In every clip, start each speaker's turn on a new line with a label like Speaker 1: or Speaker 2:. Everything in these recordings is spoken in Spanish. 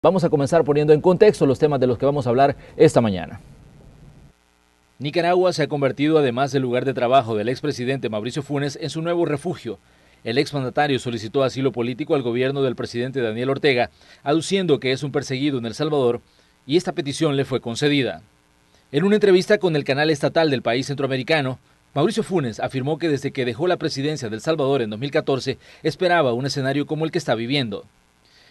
Speaker 1: Vamos a comenzar poniendo en contexto los temas de los que vamos a hablar esta mañana. Nicaragua se ha convertido, además del lugar de trabajo del expresidente Mauricio Funes, en su nuevo refugio. El exmandatario solicitó asilo político al gobierno del presidente Daniel Ortega, aduciendo que es un perseguido en El Salvador, y esta petición le fue concedida. En una entrevista con el canal estatal del país centroamericano, Mauricio Funes afirmó que desde que dejó la presidencia de El Salvador en 2014, esperaba un escenario como el que está viviendo.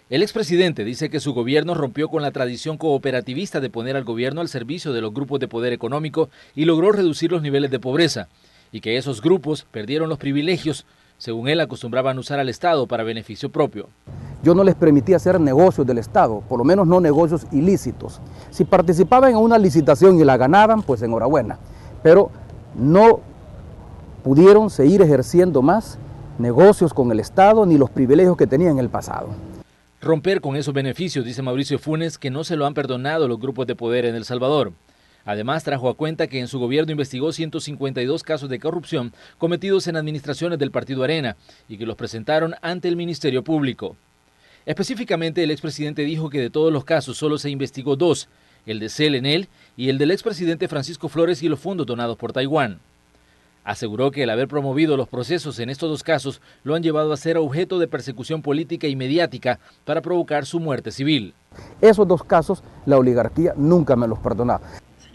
Speaker 1: El expresidente dice que su gobierno rompió con la tradición cooperativista de poner al gobierno al servicio de los grupos de poder económico y logró reducir los niveles de pobreza, y que esos grupos perdieron los privilegios, según él acostumbraban usar al Estado para beneficio propio.
Speaker 2: Yo no les permití hacer negocios del Estado, por lo menos no negocios ilícitos. Si participaban en una licitación y la ganaban, pues enhorabuena, pero no pudieron seguir ejerciendo más negocios con el Estado ni los privilegios que tenían en el pasado.
Speaker 1: Romper con esos beneficios, dice Mauricio Funes, que no se lo han perdonado los grupos de poder en El Salvador. Además, trajo a cuenta que en su gobierno investigó 152 casos de corrupción cometidos en administraciones del Partido Arena y que los presentaron ante el Ministerio Público. Específicamente, el expresidente dijo que de todos los casos solo se investigó 2, el de CELENEL y el del expresidente Francisco Flores y los fondos donados por Taiwán. Aseguró que el haber promovido los procesos en estos 2 casos lo han llevado a ser objeto de persecución política y mediática para provocar su muerte civil.
Speaker 2: Esos 2 casos la oligarquía nunca me los perdonaba.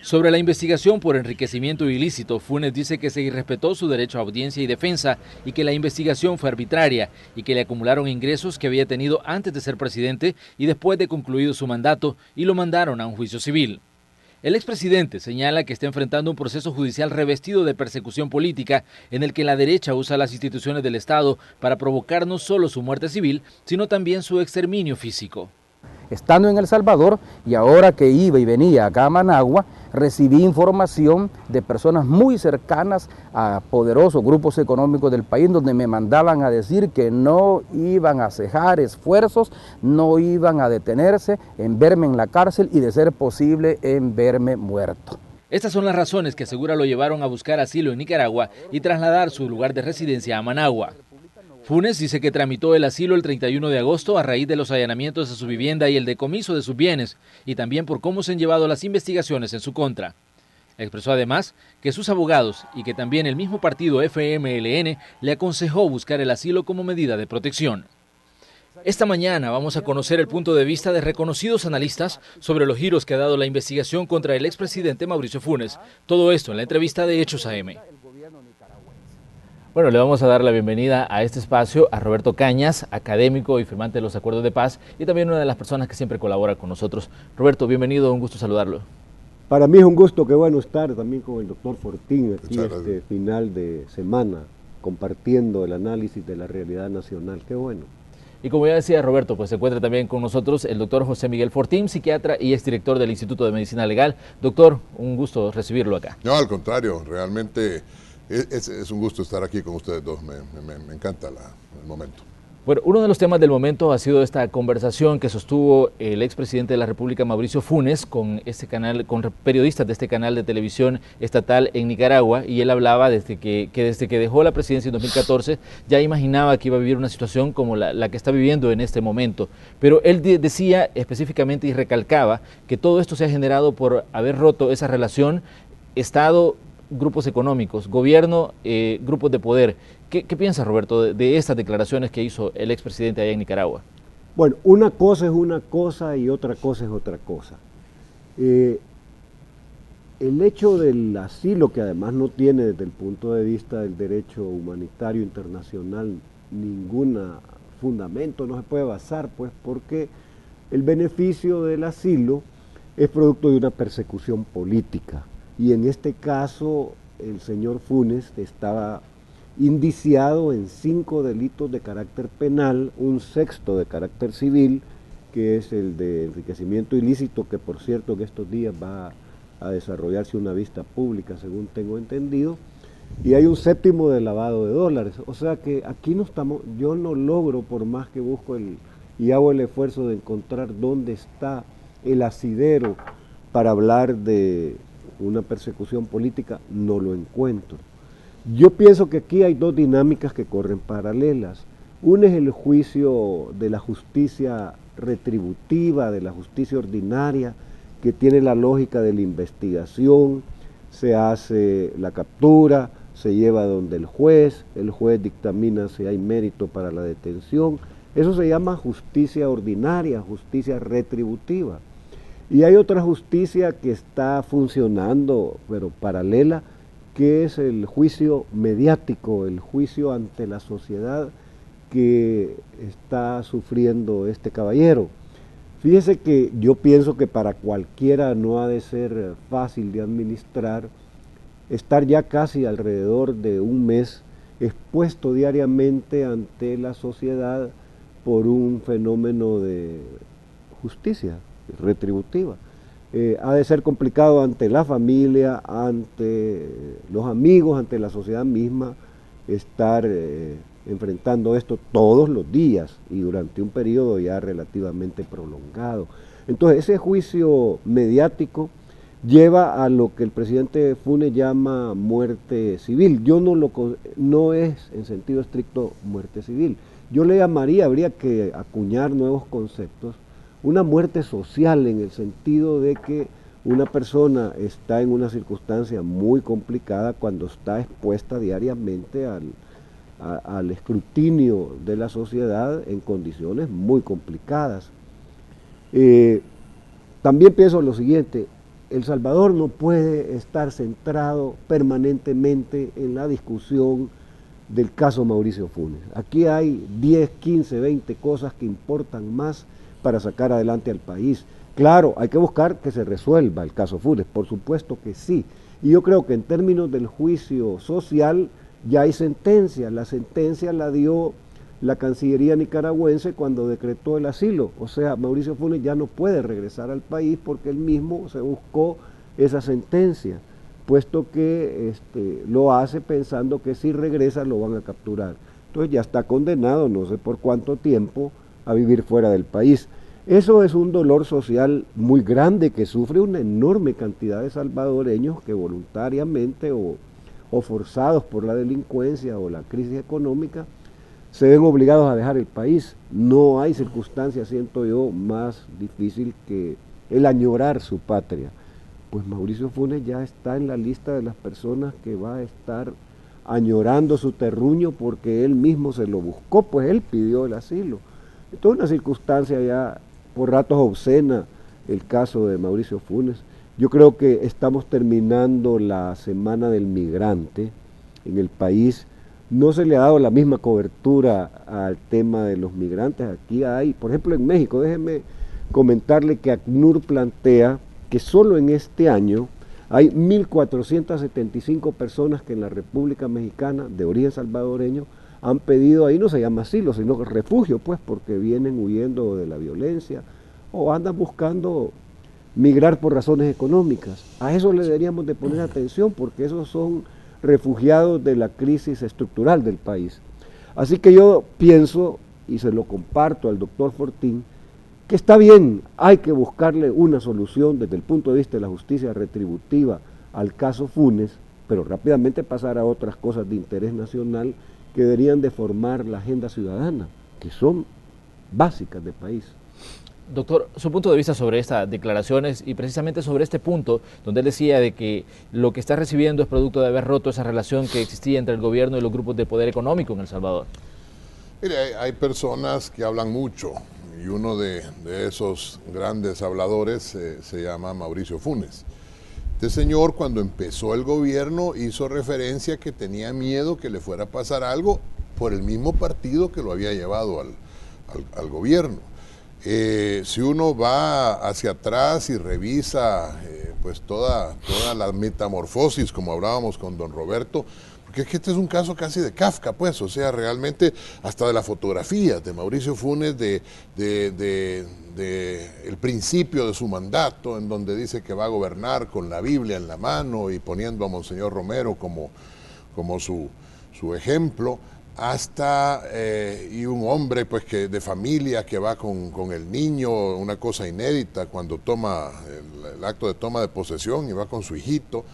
Speaker 1: Sobre la investigación por enriquecimiento ilícito, Funes dice que se irrespetó su derecho a audiencia y defensa y que la investigación fue arbitraria y que le acumularon ingresos que había tenido antes de ser presidente y después de concluido su mandato y lo mandaron a un juicio civil. El expresidente señala que está enfrentando un proceso judicial revestido de persecución política en el que la derecha usa las instituciones del Estado para provocar no solo su muerte civil, sino también su exterminio físico.
Speaker 2: Estando en El Salvador y ahora que iba y venía acá a Managua, recibí información de personas muy cercanas a poderosos grupos económicos del país donde me mandaban a decir que no iban a cejar esfuerzos, no iban a detenerse en verme en la cárcel y de ser posible en verme muerto.
Speaker 1: Estas son las razones que asegura lo llevaron a buscar asilo en Nicaragua y trasladar su lugar de residencia a Managua. Funes dice que tramitó el asilo el 31 de agosto a raíz de los allanamientos a su vivienda y el decomiso de sus bienes, y también por cómo se han llevado las investigaciones en su contra. Expresó además que sus abogados y que también el mismo partido FMLN le aconsejó buscar el asilo como medida de protección. Esta mañana vamos a conocer el punto de vista de reconocidos analistas sobre los giros que ha dado la investigación contra el expresidente Mauricio Funes. Todo esto en la entrevista de Hechos AM. Bueno, le vamos a dar la bienvenida a este espacio a Roberto Cañas, académico y firmante de los acuerdos de paz y también una de las personas que siempre colabora con nosotros. Roberto, bienvenido, un gusto saludarlo.
Speaker 3: Para mí es un gusto, qué bueno estar también con el doctor Fortín aquí este final de semana, compartiendo el análisis de la realidad nacional, qué bueno.
Speaker 1: Y como ya decía Roberto, pues se encuentra también con nosotros el doctor José Miguel Fortín, psiquiatra y exdirector del Instituto de Medicina Legal. Doctor, un gusto recibirlo acá.
Speaker 4: No, al contrario, realmente es un gusto estar aquí con ustedes dos, me encanta el momento.
Speaker 1: Bueno, uno de los temas del momento ha sido esta conversación que sostuvo el expresidente de la República, Mauricio Funes, con periodistas de este canal de televisión estatal en Nicaragua, y él hablaba desde que dejó la presidencia en 2014, ya imaginaba que iba a vivir una situación como la que está viviendo en este momento. Pero él decía específicamente y recalcaba que todo esto se ha generado por haber roto esa relación Estado, grupos económicos, gobierno, grupos de poder. ¿Qué piensa, Roberto, de estas declaraciones que hizo el expresidente allá en Nicaragua?
Speaker 3: Bueno, una cosa es una cosa y otra cosa es otra cosa. El hecho del asilo, que además no tiene desde el punto de vista del derecho humanitario internacional ningún fundamento, no se puede basar, pues, porque el beneficio del asilo es producto de una persecución política. Y en este caso, el señor Funes estaba indiciado en 5 delitos de carácter penal, un 6º de carácter civil, que es el de enriquecimiento ilícito, que por cierto en estos días va a desarrollarse una vista pública, según tengo entendido, y hay un 7º de lavado de dólares. O sea que aquí no estamos, yo no logro, por más que busco y hago el esfuerzo de encontrar dónde está el asidero para hablar de una persecución política, no lo encuentro. Yo pienso que aquí hay 2 dinámicas que corren paralelas. Una es el juicio de la justicia retributiva, de la justicia ordinaria, que tiene la lógica de la investigación, se hace la captura, se lleva donde el juez dictamina si hay mérito para la detención. Eso se llama justicia ordinaria, justicia retributiva. Y hay otra justicia que está funcionando, pero paralela, que es el juicio mediático, el juicio ante la sociedad que está sufriendo este caballero. Fíjese que yo pienso que para cualquiera no ha de ser fácil de administrar estar ya casi alrededor de un mes expuesto diariamente ante la sociedad por un fenómeno de justicia retributiva. Ha de ser complicado ante la familia, ante los amigos, ante la sociedad misma, estar enfrentando esto todos los días y durante un periodo ya relativamente prolongado. Entonces ese juicio mediático lleva a lo que el presidente Funes llama muerte civil. No es en sentido estricto muerte civil. Yo le llamaría, habría que acuñar nuevos conceptos, una muerte social, en el sentido de que una persona está en una circunstancia muy complicada cuando está expuesta diariamente al escrutinio de la sociedad en condiciones muy complicadas. También pienso lo siguiente: El Salvador no puede estar centrado permanentemente en la discusión del caso Mauricio Funes. Aquí hay 10, 15, 20 cosas que importan más para sacar adelante al país. Claro, hay que buscar que se resuelva el caso Funes, por supuesto que sí. Y yo creo que en términos del juicio social ya hay sentencia. La sentencia la dio la Cancillería nicaragüense cuando decretó el asilo. O sea, Mauricio Funes ya no puede regresar al país porque él mismo se buscó esa sentencia, puesto que lo hace pensando que si regresa lo van a capturar. Entonces ya está condenado, no sé por cuánto tiempo, a vivir fuera del país. Eso es un dolor social muy grande que sufre una enorme cantidad de salvadoreños que voluntariamente o forzados por la delincuencia o la crisis económica se ven obligados a dejar el país. No hay circunstancia, siento yo, más difícil que el añorar su patria. Pues Mauricio Funes ya está en la lista de las personas que va a estar añorando su terruño porque él mismo se lo buscó, pues él pidió el asilo. Entonces una circunstancia ya por ratos obscena el caso de Mauricio Funes. Yo creo que estamos terminando la semana del migrante en el país. No se le ha dado la misma cobertura al tema de los migrantes. Aquí hay, por ejemplo en México, déjeme comentarle que ACNUR plantea que solo en este año hay 1.475 personas que en la República Mexicana de origen salvadoreño han pedido, ahí no se llama asilo, sino refugio, pues, porque vienen huyendo de la violencia o andan buscando migrar por razones económicas. A eso le deberíamos de poner atención porque esos son refugiados de la crisis estructural del país. Así que yo pienso, y se lo comparto al doctor Fortín, que está bien, hay que buscarle una solución desde el punto de vista de la justicia retributiva al caso Funes, pero rápidamente pasar a otras cosas de interés nacional que deberían de formar la agenda ciudadana, que son básicas del país.
Speaker 1: Doctor, su punto de vista sobre estas declaraciones y precisamente sobre este punto donde él decía de que lo que está recibiendo es producto de haber roto esa relación que existía entre el gobierno y los grupos de poder económico en El Salvador.
Speaker 4: Mire, hay personas que hablan mucho y uno de esos grandes habladores se llama Mauricio Funes. Este señor, cuando empezó el gobierno, hizo referencia que tenía miedo que le fuera a pasar algo por el mismo partido que lo había llevado al gobierno. Si uno va hacia atrás y revisa pues toda la metamorfosis, como hablábamos con don Roberto, porque es que este es un caso casi de Kafka, pues, o sea, realmente hasta de la fotografía de Mauricio Funes, el principio de su mandato, en donde dice que va a gobernar con la Biblia en la mano y poniendo a Monseñor Romero como su ejemplo, hasta y un hombre pues que de familia que va con el niño, una cosa inédita cuando toma el acto de toma de posesión y va con su hijito,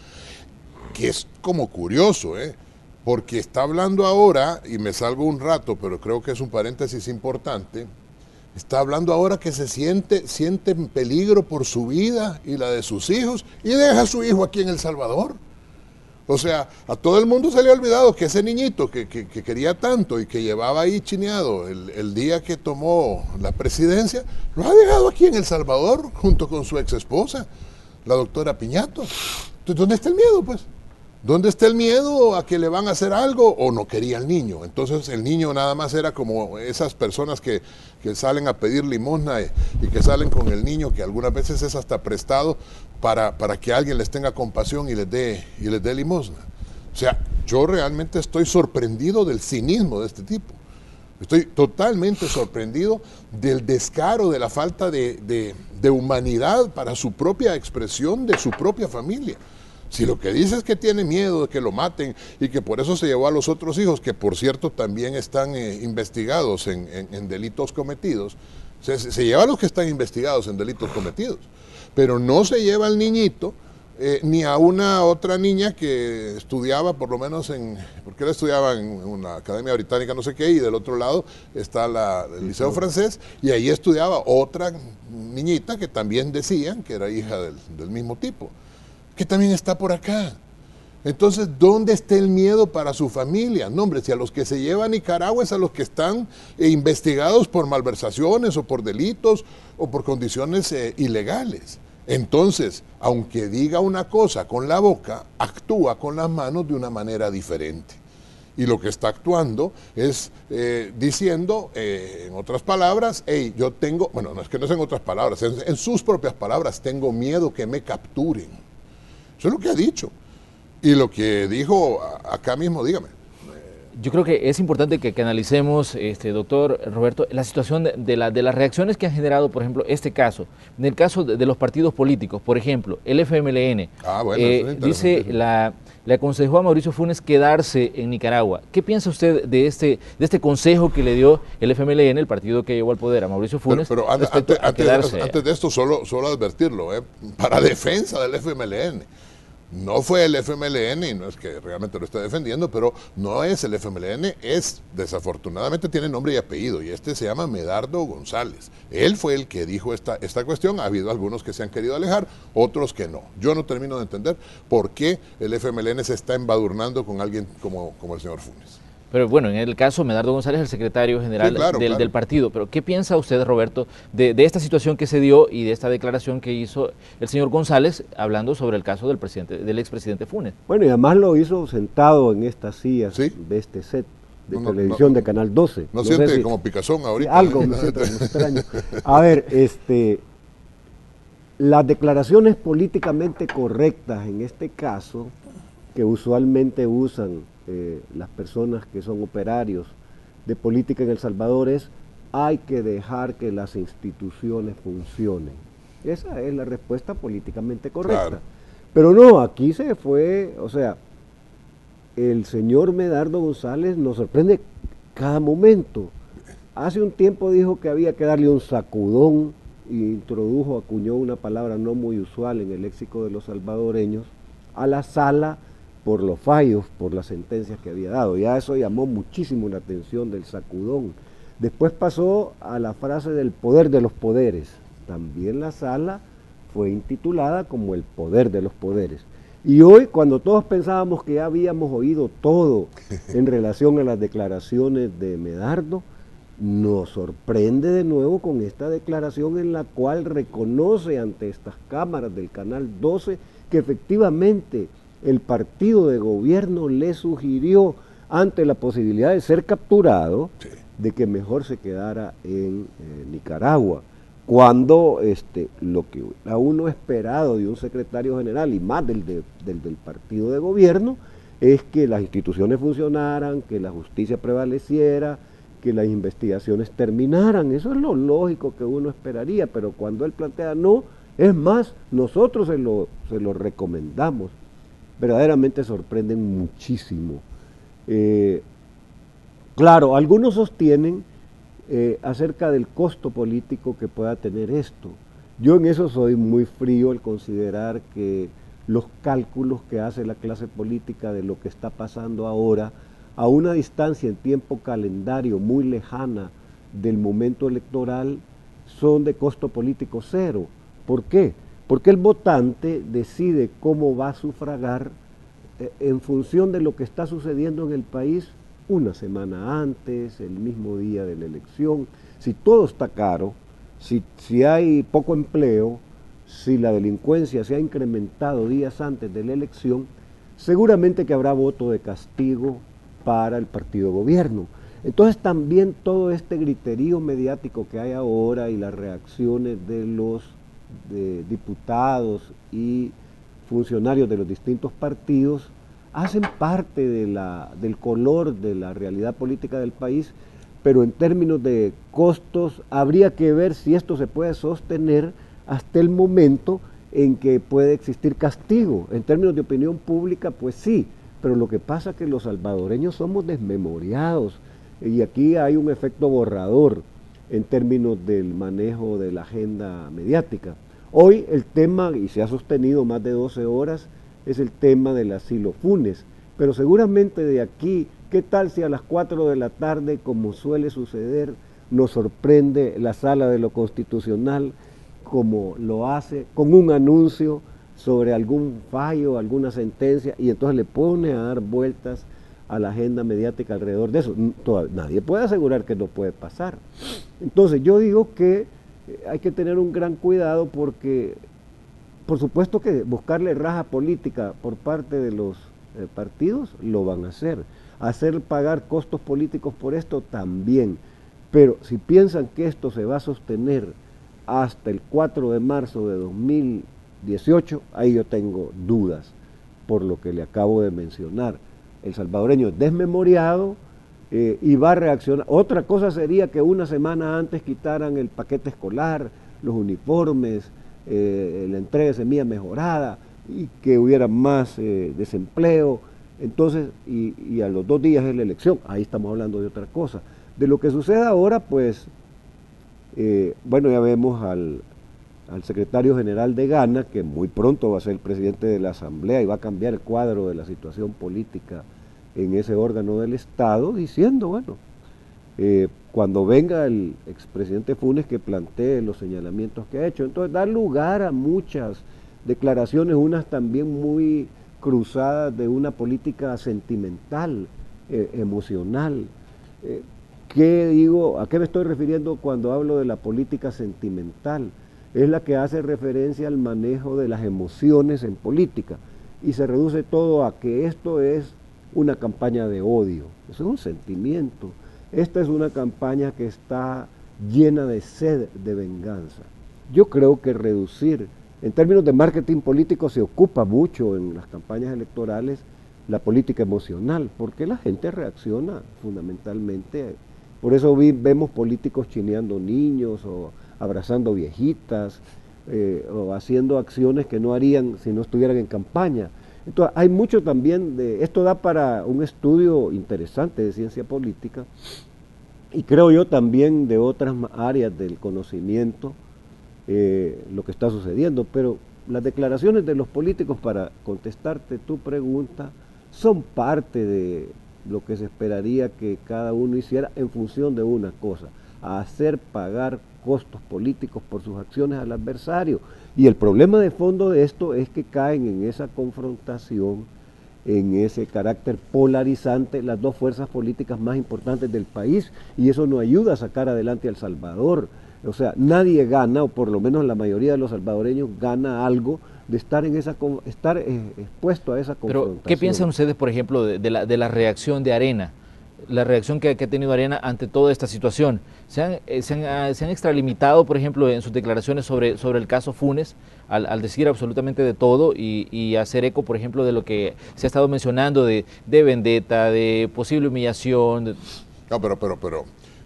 Speaker 4: que es como curioso, porque está hablando ahora, y me salgo un rato, pero creo que es un paréntesis importante, Está hablando ahora que siente en peligro por su vida y la de sus hijos y deja a su hijo aquí en El Salvador. O sea, a todo el mundo se le ha olvidado que ese niñito que quería tanto y que llevaba ahí chineado el día que tomó la presidencia, lo ha dejado aquí en El Salvador junto con su ex esposa, la doctora Piñato. Entonces, ¿dónde está el miedo, pues? ¿Dónde está el miedo a que le van a hacer algo o no quería el niño? Entonces el niño nada más era como esas personas que salen a pedir limosna y que salen con el niño, que algunas veces es hasta prestado para que alguien les tenga compasión y les dé limosna. O sea, yo realmente estoy sorprendido del cinismo de este tipo. Estoy totalmente sorprendido del descaro, de la falta de humanidad para su propia expresión de su propia familia. Si lo que dice es que tiene miedo de que lo maten y que por eso se llevó a los otros hijos, que por cierto también están investigados en delitos cometidos, se lleva a los que están investigados en delitos cometidos, pero no se lleva al niñito ni a una otra niña que estudiaba, por lo menos porque él estudiaba en una academia británica no sé qué, y del otro lado está el Liceo Francés, y ahí estudiaba otra niñita que también decían que era hija del mismo tipo, que también está por acá. Entonces, ¿dónde está el miedo para su familia? No, hombre, si a los que se lleva a Nicaragua es a los que están investigados por malversaciones o por delitos o por condiciones ilegales. Entonces, aunque diga una cosa con la boca, actúa con las manos de una manera diferente. Y lo que está actuando es diciendo, en otras palabras, hey, yo tengo, bueno, no es que no sean otras palabras, en sus propias palabras, tengo miedo que me capturen. Eso es lo que ha dicho. Y lo que dijo acá mismo, dígame.
Speaker 1: Yo creo que es importante que analicemos, doctor Roberto, la situación de las reacciones que han generado, por ejemplo, este caso. En el caso de los partidos políticos, por ejemplo, el FMLN, dice, le aconsejó a Mauricio Funes quedarse en Nicaragua. ¿Qué piensa usted de este consejo que le dio el FMLN, el partido que llevó al poder a Mauricio Funes?
Speaker 4: Pero antes de esto, solo advertirlo, para defensa del FMLN. No fue el FMLN, y no es que realmente lo esté defendiendo, pero no es el FMLN, desafortunadamente tiene nombre y apellido, y este se llama Medardo González. Él fue el que dijo esta cuestión. Ha habido algunos que se han querido alejar, otros que no. Yo no termino de entender por qué el FMLN se está embadurnando con alguien como el señor Funes.
Speaker 1: Pero bueno, en el caso, Medardo González, el secretario general del partido. Pero ¿qué piensa usted, Roberto, de esta situación que se dio y de esta declaración que hizo el señor González hablando sobre el caso del expresidente Funes?
Speaker 3: Bueno, y además lo hizo sentado en estas sillas de este set de televisión de Canal 12.
Speaker 4: No siente como picazón ahorita.
Speaker 3: Algo me siento como extraño. A ver, las declaraciones políticamente correctas en este caso, que usualmente usan las personas que son operarios de política en El Salvador, hay que dejar que las instituciones funcionen. Esa es la respuesta políticamente correcta. Claro. Pero no, aquí se fue, o sea, el señor Medardo González nos sorprende cada momento. Hace un tiempo dijo que había que darle un sacudón y acuñó una palabra no muy usual en el léxico de los salvadoreños, a la sala por los fallos, por las sentencias que había dado. Ya eso llamó muchísimo la atención del sacudón. Después pasó a la frase del poder de los poderes. También la sala fue intitulada como el poder de los poderes. Y hoy, cuando todos pensábamos que ya habíamos oído todo en relación a las declaraciones de Medardo, nos sorprende de nuevo con esta declaración en la cual reconoce ante estas cámaras del Canal 12 que efectivamente el partido de gobierno le sugirió, ante la posibilidad de ser capturado, de que mejor se quedara en Nicaragua, cuando lo que a uno esperado de un secretario general y más del partido de gobierno es que las instituciones funcionaran, que la justicia prevaleciera, que las investigaciones terminaran. Eso es lo lógico que uno esperaría, pero cuando él plantea no, es más, nosotros se lo recomendamos. Verdaderamente sorprenden muchísimo. Claro, algunos sostienen acerca del costo político que pueda tener esto. Yo en eso soy muy frío al considerar que los cálculos que hace la clase política de lo que está pasando ahora, a una distancia en tiempo calendario muy lejana del momento electoral son de costo político cero. ¿Por qué? Porque el votante decide cómo va a sufragar en función de lo que está sucediendo en el país una semana antes, el mismo día de la elección. Si todo está caro, si hay poco empleo, si la delincuencia se ha incrementado días antes de la elección, seguramente que habrá voto de castigo para el partido gobierno. Entonces también todo este griterío mediático que hay ahora y las reacciones de los diputados y funcionarios de los distintos partidos hacen parte del color de la realidad política del país, pero en términos de costos habría que ver si esto se puede sostener hasta el momento en que puede existir castigo. En términos de opinión pública, pues sí, pero lo que pasa es que los salvadoreños somos desmemoriados y aquí hay un efecto borrador en términos del manejo de la agenda mediática. Hoy el tema, y se ha sostenido más de 12 horas, es el tema del asilo Funes, pero seguramente de aquí, ¿qué tal si a las 4 de la tarde, como suele suceder, nos sorprende la Sala de lo Constitucional, como lo hace, con un anuncio sobre algún fallo, alguna sentencia, y entonces le pone a dar vueltas a la agenda mediática alrededor de eso? Nadie puede asegurar que no puede pasar. Entonces yo digo que hay que tener un gran cuidado porque, por supuesto que buscarle raja política por parte de los partidos, lo van a hacer pagar costos políticos por esto también, pero si piensan que esto se va a sostener hasta el 4 de marzo de 2018, ahí yo tengo dudas, por lo que le acabo de mencionar. El salvadoreño es desmemoriado y va a reaccionar. Otra cosa sería que una semana antes quitaran el paquete escolar, los uniformes, la entrega de semilla mejorada y que hubiera más desempleo. Entonces, y a los 2 días es la elección, ahí estamos hablando de otra cosa. De lo que sucede ahora, pues, bueno, ya vemos al secretario general de Ghana, que muy pronto va a ser el presidente de la Asamblea y va a cambiar el cuadro de la situación política en ese órgano del Estado, diciendo, bueno, cuando venga el expresidente Funes que plantee los señalamientos que ha hecho. Entonces da lugar a muchas declaraciones, unas también muy cruzadas de una política sentimental, emocional. ¿Qué digo? ¿A qué me estoy refiriendo cuando hablo de la política sentimental? Es la que hace referencia al manejo de las emociones en política y se reduce todo a que esto es una campaña de odio. Eso es un sentimiento. Esta es una campaña que está llena de sed de venganza. Yo creo que reducir, en términos de marketing político, se ocupa mucho en las campañas electorales la política emocional, porque la gente reacciona fundamentalmente. Por eso vemos políticos chineando niños o abrazando viejitas o haciendo acciones que no harían si no estuvieran en campaña. Entonces, hay mucho también de esto, da para un estudio interesante de ciencia política y creo yo también de otras áreas del conocimiento lo que está sucediendo, pero las declaraciones de los políticos, para contestarte tu pregunta, son parte de lo que se esperaría que cada uno hiciera en función de una cosa: hacer pagar costos políticos por sus acciones al adversario. Y el problema de fondo de esto es que caen en esa confrontación, en ese carácter polarizante, las dos fuerzas políticas más importantes del país, y eso no ayuda a sacar adelante a El Salvador. O sea, nadie gana, o por lo menos la mayoría de los salvadoreños gana algo de estar en estar expuesto a esa confrontación.
Speaker 1: Pero, ¿qué piensan ustedes, por ejemplo, de la reacción de Arena? La reacción que ha tenido Arena ante toda esta situación. ¿Se han extralimitado, por ejemplo, en sus declaraciones sobre el caso Funes, al decir absolutamente de todo y hacer eco, por ejemplo, de lo que se ha estado mencionando de vendetta, de posible humillación?
Speaker 4: No, pero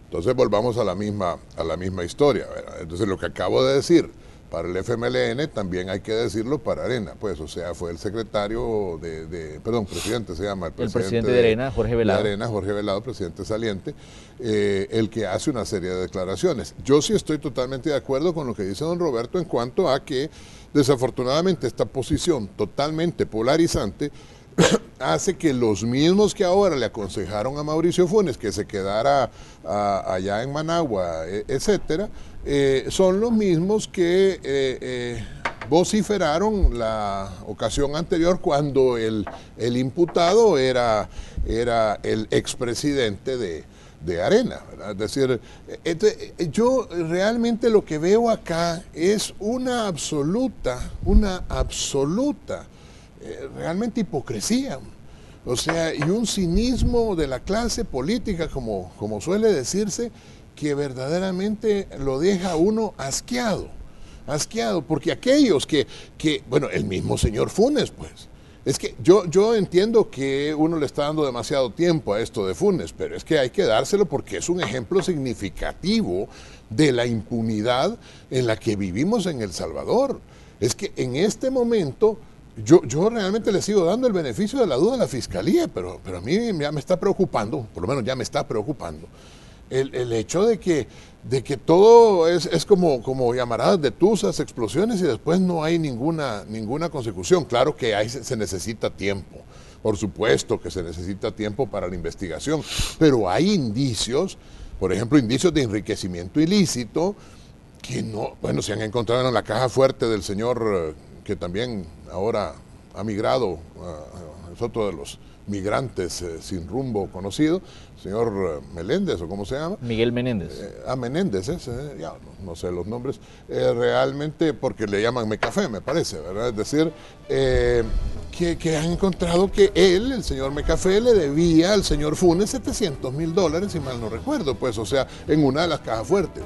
Speaker 4: entonces volvamos a la misma historia. Entonces lo que acabo de decir para el FMLN también hay que decirlo para Arena, pues, o sea, fue el secretario presidente se llama.
Speaker 1: El presidente de Arena, Jorge Velado.
Speaker 4: De Arena, Jorge Velado, presidente saliente, el que hace una serie de declaraciones. Yo sí estoy totalmente de acuerdo con lo que dice don Roberto en cuanto a que desafortunadamente esta posición totalmente polarizante hace que los mismos que ahora le aconsejaron a Mauricio Funes que se quedara allá en Managua, etcétera, son los mismos que vociferaron la ocasión anterior cuando el imputado era el expresidente de Arena, ¿verdad? Es decir, yo realmente lo que veo acá es una absoluta, realmente hipocresía. O sea, y un cinismo de la clase política, como suele decirse, que verdaderamente lo deja a uno asqueado, porque aquellos que bueno, el mismo señor Funes, pues, es que yo entiendo que uno le está dando demasiado tiempo a esto de Funes, pero es que hay que dárselo porque es un ejemplo significativo de la impunidad en la que vivimos en El Salvador. Es que en este momento yo realmente le sigo dando el beneficio de la duda a la Fiscalía, pero a mí ya me está preocupando, por lo menos ya me está preocupando, el hecho de que todo es como llamaradas de tuzas, explosiones, y después no hay ninguna consecución. Claro que se necesita tiempo, por supuesto que se necesita tiempo para la investigación, pero hay indicios, por ejemplo, indicios de enriquecimiento ilícito, que no, bueno, se han encontrado en la caja fuerte del señor que también ahora ha migrado, es otro de los migrantes sin rumbo conocido, señor Meléndez, o cómo se llama.
Speaker 1: Miguel Menéndez.
Speaker 4: Menéndez, ya no sé los nombres, realmente porque le llaman Mecafé, me parece, ¿verdad? Es decir, que han encontrado que él, el señor Mecafé, le debía al señor Funes $700,000, si mal no recuerdo, pues, o sea, en una de las cajas fuertes.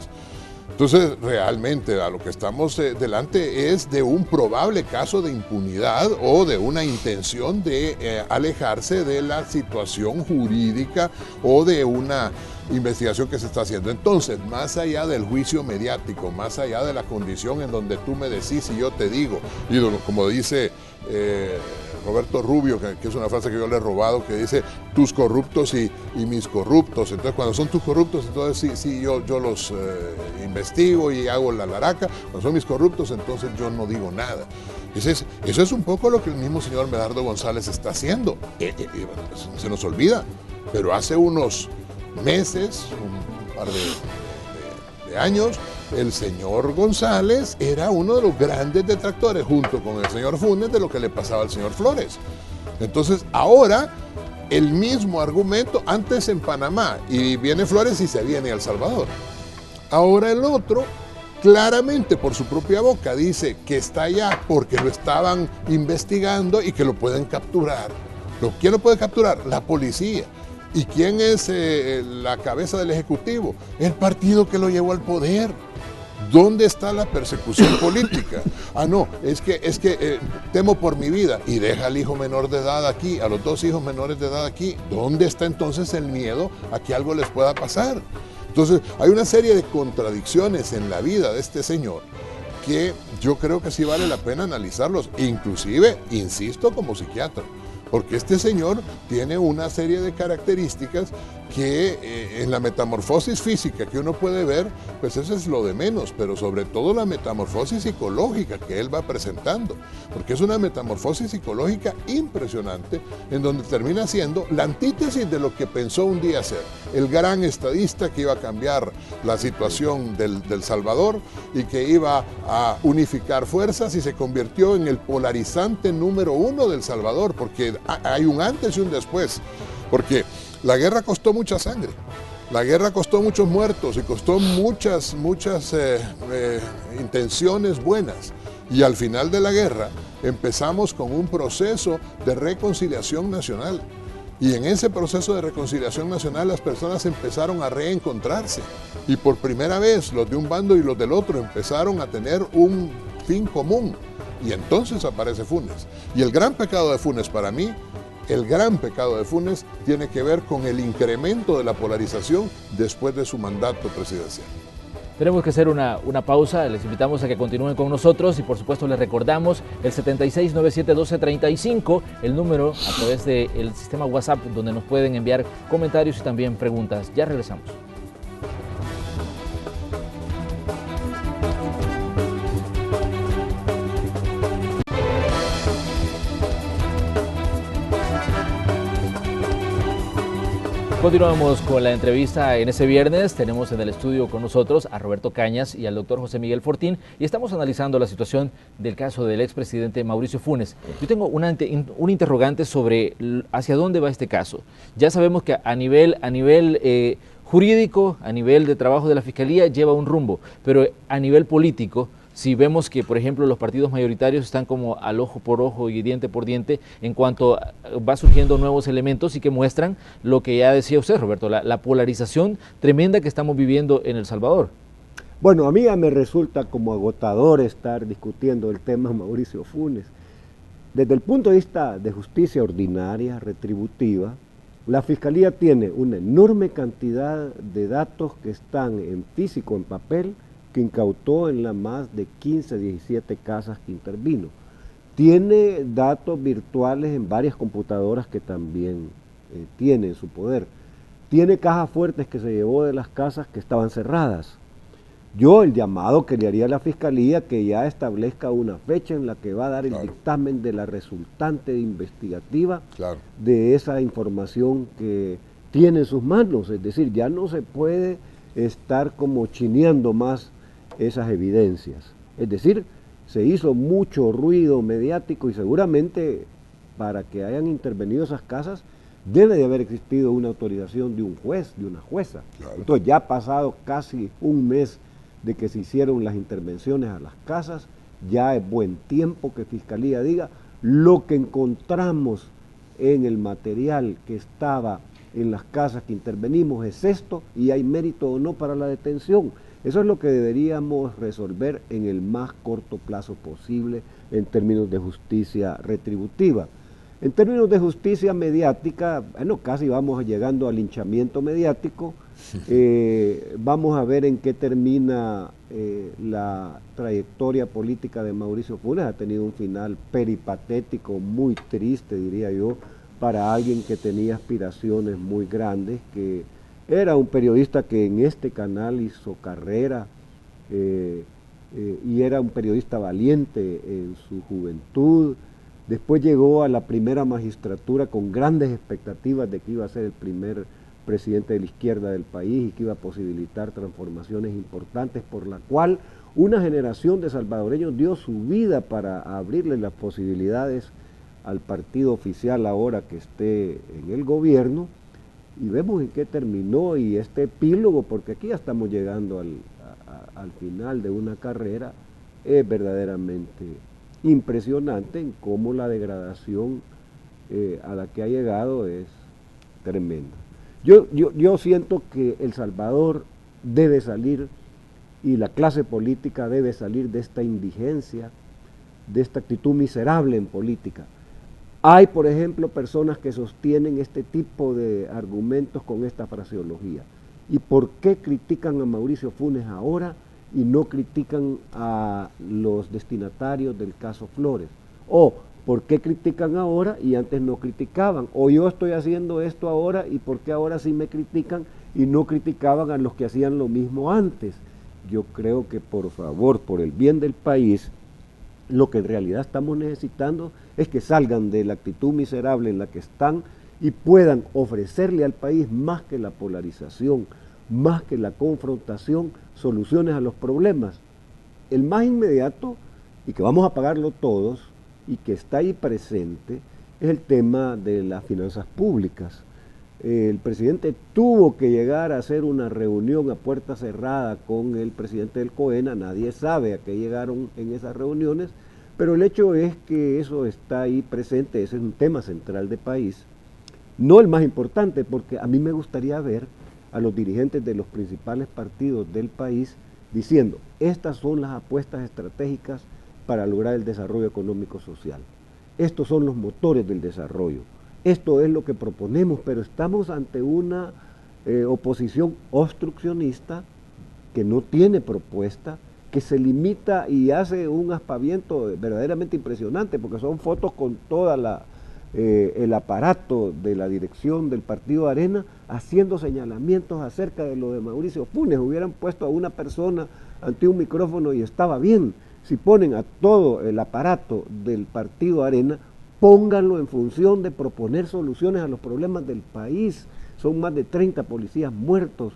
Speaker 4: Entonces, realmente a lo que estamos delante es de un probable caso de impunidad o de una intención de alejarse de la situación jurídica o de una investigación que se está haciendo. Entonces, más allá del juicio mediático, más allá de la condición en donde tú me decís y yo te digo, y como dice Roberto Rubio, que es una frase que yo le he robado, que dice tus corruptos y mis corruptos. Entonces, cuando son tus corruptos, entonces sí yo los investigo y hago la laraca. Cuando son mis corruptos, entonces yo no digo nada. Eso es un poco lo que el mismo señor Medardo González está haciendo. Se nos olvida, pero hace unos meses, un par de años, el señor González era uno de los grandes detractores, junto con el señor Funes, de lo que le pasaba al señor Flores. Entonces, ahora, el mismo argumento, antes en Panamá, y viene Flores y se viene a El Salvador. Ahora el otro, claramente por su propia boca, dice que está allá porque lo estaban investigando y que lo pueden capturar. ¿Quién lo puede capturar? La policía. ¿Y quién es la cabeza del Ejecutivo? El partido que lo llevó al poder. ¿Dónde está la persecución política? No, es que temo por mi vida y deja al hijo menor de edad aquí, a los dos hijos menores de edad aquí. ¿Dónde está entonces el miedo a que algo les pueda pasar? Entonces, hay una serie de contradicciones en la vida de este señor que yo creo que sí vale la pena analizarlos, inclusive, insisto, como psiquiatra. Porque este señor tiene una serie de características que en la metamorfosis física que uno puede ver, pues eso es lo de menos, pero sobre todo la metamorfosis psicológica que él va presentando, porque es una metamorfosis psicológica impresionante, en donde termina siendo la antítesis de lo que pensó un día ser el gran estadista que iba a cambiar la situación del Salvador y que iba a unificar fuerzas, y se convirtió en el polarizante número 1 del Salvador, porque hay un antes y un después, porque la guerra costó mucha sangre, la guerra costó muchos muertos y costó muchas intenciones buenas, y al final de la guerra empezamos con un proceso de reconciliación nacional, y en ese proceso de reconciliación nacional las personas empezaron a reencontrarse, y por primera vez los de un bando y los del otro empezaron a tener un fin común, y entonces aparece Funes. Y el gran pecado de Funes para mí, el gran pecado de Funes tiene que ver con el incremento de la polarización después de su mandato presidencial.
Speaker 1: Tenemos que hacer una pausa, les invitamos a que continúen con nosotros y por supuesto les recordamos el 76971235, el número a través del sistema WhatsApp donde nos pueden enviar comentarios y también preguntas. Ya regresamos. Continuamos con la entrevista en ese viernes. Tenemos en el estudio con nosotros a Roberto Cañas y al doctor José Miguel Fortín y estamos analizando la situación del caso del expresidente Mauricio Funes. Yo tengo un interrogante sobre hacia dónde va este caso. Ya sabemos que a nivel jurídico, a nivel de trabajo de la Fiscalía lleva un rumbo, pero a nivel político, si vemos que, por ejemplo, los partidos mayoritarios están como al ojo por ojo y diente por diente en cuanto va surgiendo nuevos elementos y que muestran lo que ya decía usted, Roberto, la polarización tremenda que estamos viviendo en El Salvador.
Speaker 3: Bueno, a mí ya me resulta como agotador estar discutiendo el tema Mauricio Funes. Desde el punto de vista de justicia ordinaria, retributiva, la Fiscalía tiene una enorme cantidad de datos que están en físico, en papel, que incautó en las más de 15, 17 casas que intervino. Tiene datos virtuales en varias computadoras que también tiene en su poder. Tiene cajas fuertes que se llevó de las casas que estaban cerradas. Yo el llamado que le haría a la Fiscalía que ya establezca una fecha en la que va a dar el dictamen de la resultante investigativa de esa información que tiene en sus manos. Es decir, ya no se puede estar como chineando más esas evidencias. Es decir, se hizo mucho ruido mediático y seguramente para que hayan intervenido esas casas debe de haber existido una autorización de un juez, de una jueza. Entonces ya ha pasado casi un mes de que se hicieron las intervenciones a las casas, ya es buen tiempo que Fiscalía diga lo que encontramos en el material que estaba en las casas que intervenimos es esto y hay mérito o no para la detención. Eso es lo que deberíamos resolver en el más corto plazo posible en términos de justicia retributiva. En términos de justicia mediática, bueno, casi vamos llegando al linchamiento mediático. Vamos a ver en qué termina la trayectoria política de Mauricio Funes. Ha tenido un final peripatético, muy triste, diría yo, para alguien que tenía aspiraciones muy grandes, que era un periodista que en este canal hizo carrera y era un periodista valiente en su juventud. Después llegó a la primera magistratura con grandes expectativas de que iba a ser el primer presidente de la izquierda del país y que iba a posibilitar transformaciones importantes por la cual una generación de salvadoreños dio su vida para abrirle las posibilidades al partido oficial ahora que esté en el gobierno. Y vemos en qué terminó y este epílogo, porque aquí ya estamos llegando al final de una carrera, es verdaderamente impresionante en cómo la degradación a la que ha llegado es tremenda. Yo siento que El Salvador debe salir y la clase política debe salir de esta indigencia, de esta actitud miserable en política. Hay, por ejemplo, personas que sostienen este tipo de argumentos con esta fraseología. ¿Y por qué critican a Mauricio Funes ahora y no critican a los destinatarios del caso Flores? ¿O por qué critican ahora y antes no criticaban? ¿O yo estoy haciendo esto ahora y por qué ahora sí me critican y no criticaban a los que hacían lo mismo antes? Yo creo que, por favor, por el bien del país, lo que en realidad estamos necesitando es que salgan de la actitud miserable en la que están y puedan ofrecerle al país más que la polarización, más que la confrontación, soluciones a los problemas. El más inmediato, y que vamos a pagarlo todos, y que está ahí presente, es el tema de las finanzas públicas. El presidente tuvo que llegar a hacer una reunión a puerta cerrada con el presidente del COENA, nadie sabe a qué llegaron en esas reuniones, pero el hecho es que eso está ahí presente, ese es un tema central del país, no el más importante, porque a mí me gustaría ver a los dirigentes de los principales partidos del país diciendo, estas son las apuestas estratégicas para lograr el desarrollo económico-social, estos son los motores del desarrollo, esto es lo que proponemos, pero estamos ante una oposición obstruccionista que no tiene propuesta, que se limita y hace un aspaviento verdaderamente impresionante, porque son fotos con toda el aparato de la dirección del Partido Arena haciendo señalamientos acerca de lo de Mauricio Funes. Hubieran puesto a una persona ante un micrófono y estaba bien. Si ponen a todo el aparato del Partido Arena, pónganlo en función de proponer soluciones a los problemas del país, son más de 30 policías muertos.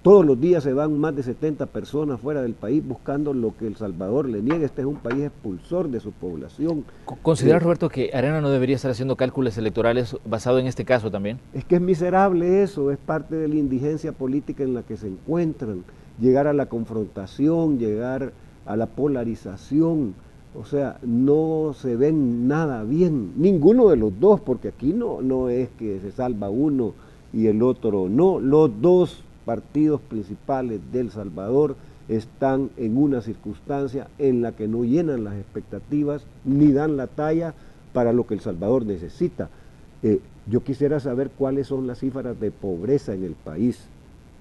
Speaker 3: Todos los días se van más de 70 personas fuera del país buscando lo que El Salvador le niega. Este es un país expulsor de su población.
Speaker 1: ¿Considera, Roberto, que Arena no debería estar haciendo cálculos electorales basado en este caso también?
Speaker 3: Es que es miserable eso, es parte de la indigencia política en la que se encuentran. Llegar a la confrontación, llegar a la polarización, o sea, no se ven nada bien, ninguno de los dos, porque aquí no es que se salva uno y el otro no, los dos partidos principales de El Salvador están en una circunstancia en la que no llenan las expectativas ni dan la talla para lo que El Salvador necesita. Yo quisiera saber cuáles son las cifras de pobreza en el país.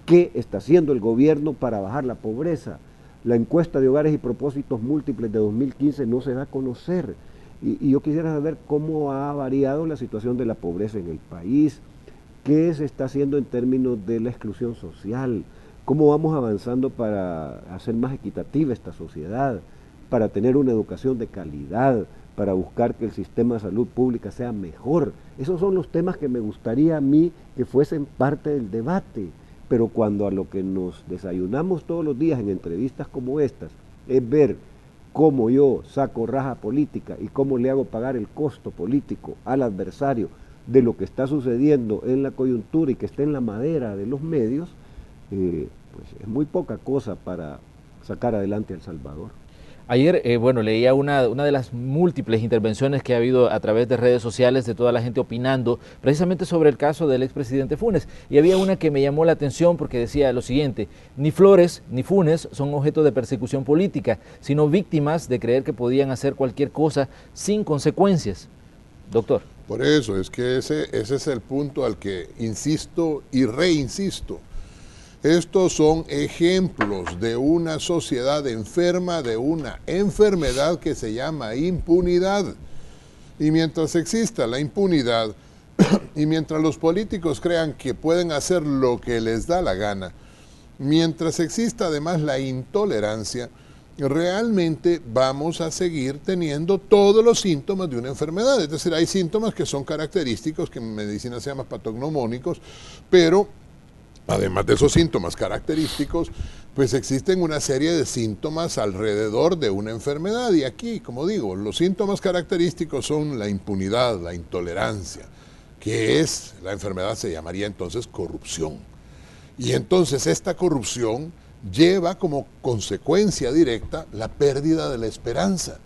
Speaker 3: ¿Qué está haciendo el gobierno para bajar la pobreza? La encuesta de hogares y propósitos múltiples de 2015 no se da a conocer. Y yo quisiera saber cómo ha variado la situación de la pobreza en el país, qué se está haciendo en términos de la exclusión social, cómo vamos avanzando para hacer más equitativa esta sociedad, para tener una educación de calidad, para buscar que el sistema de salud pública sea mejor. Esos son los temas que me gustaría a mí que fuesen parte del debate. Pero cuando a lo que nos desayunamos todos los días en entrevistas como estas es ver cómo yo saco raja política y cómo le hago pagar el costo político al adversario de lo que está sucediendo en la coyuntura y que está en la madera de los medios, pues es muy poca cosa para sacar adelante a El Salvador.
Speaker 1: Ayer, leía una de las múltiples intervenciones que ha habido a través de redes sociales de toda la gente opinando precisamente sobre el caso del expresidente Funes. Y había una que me llamó la atención porque decía lo siguiente: ni Flores ni Funes son objeto de persecución política, sino víctimas de creer que podían hacer cualquier cosa sin consecuencias. Doctor.
Speaker 4: Por eso, es que ese es el punto al que insisto y reinsisto. Estos son ejemplos de una sociedad enferma, de una enfermedad que se llama impunidad. Y mientras exista la impunidad y mientras los políticos crean que pueden hacer lo que les da la gana, mientras exista además la intolerancia, realmente vamos a seguir teniendo todos los síntomas de una enfermedad. Es decir, hay síntomas que son característicos, que en medicina se llaman patognomónicos, pero además de esos síntomas característicos, pues existen una serie de síntomas alrededor de una enfermedad. Y aquí, como digo, los síntomas característicos son la impunidad, la intolerancia, que es, la enfermedad se llamaría entonces corrupción. Y entonces esta corrupción lleva como consecuencia directa la pérdida de la esperanza.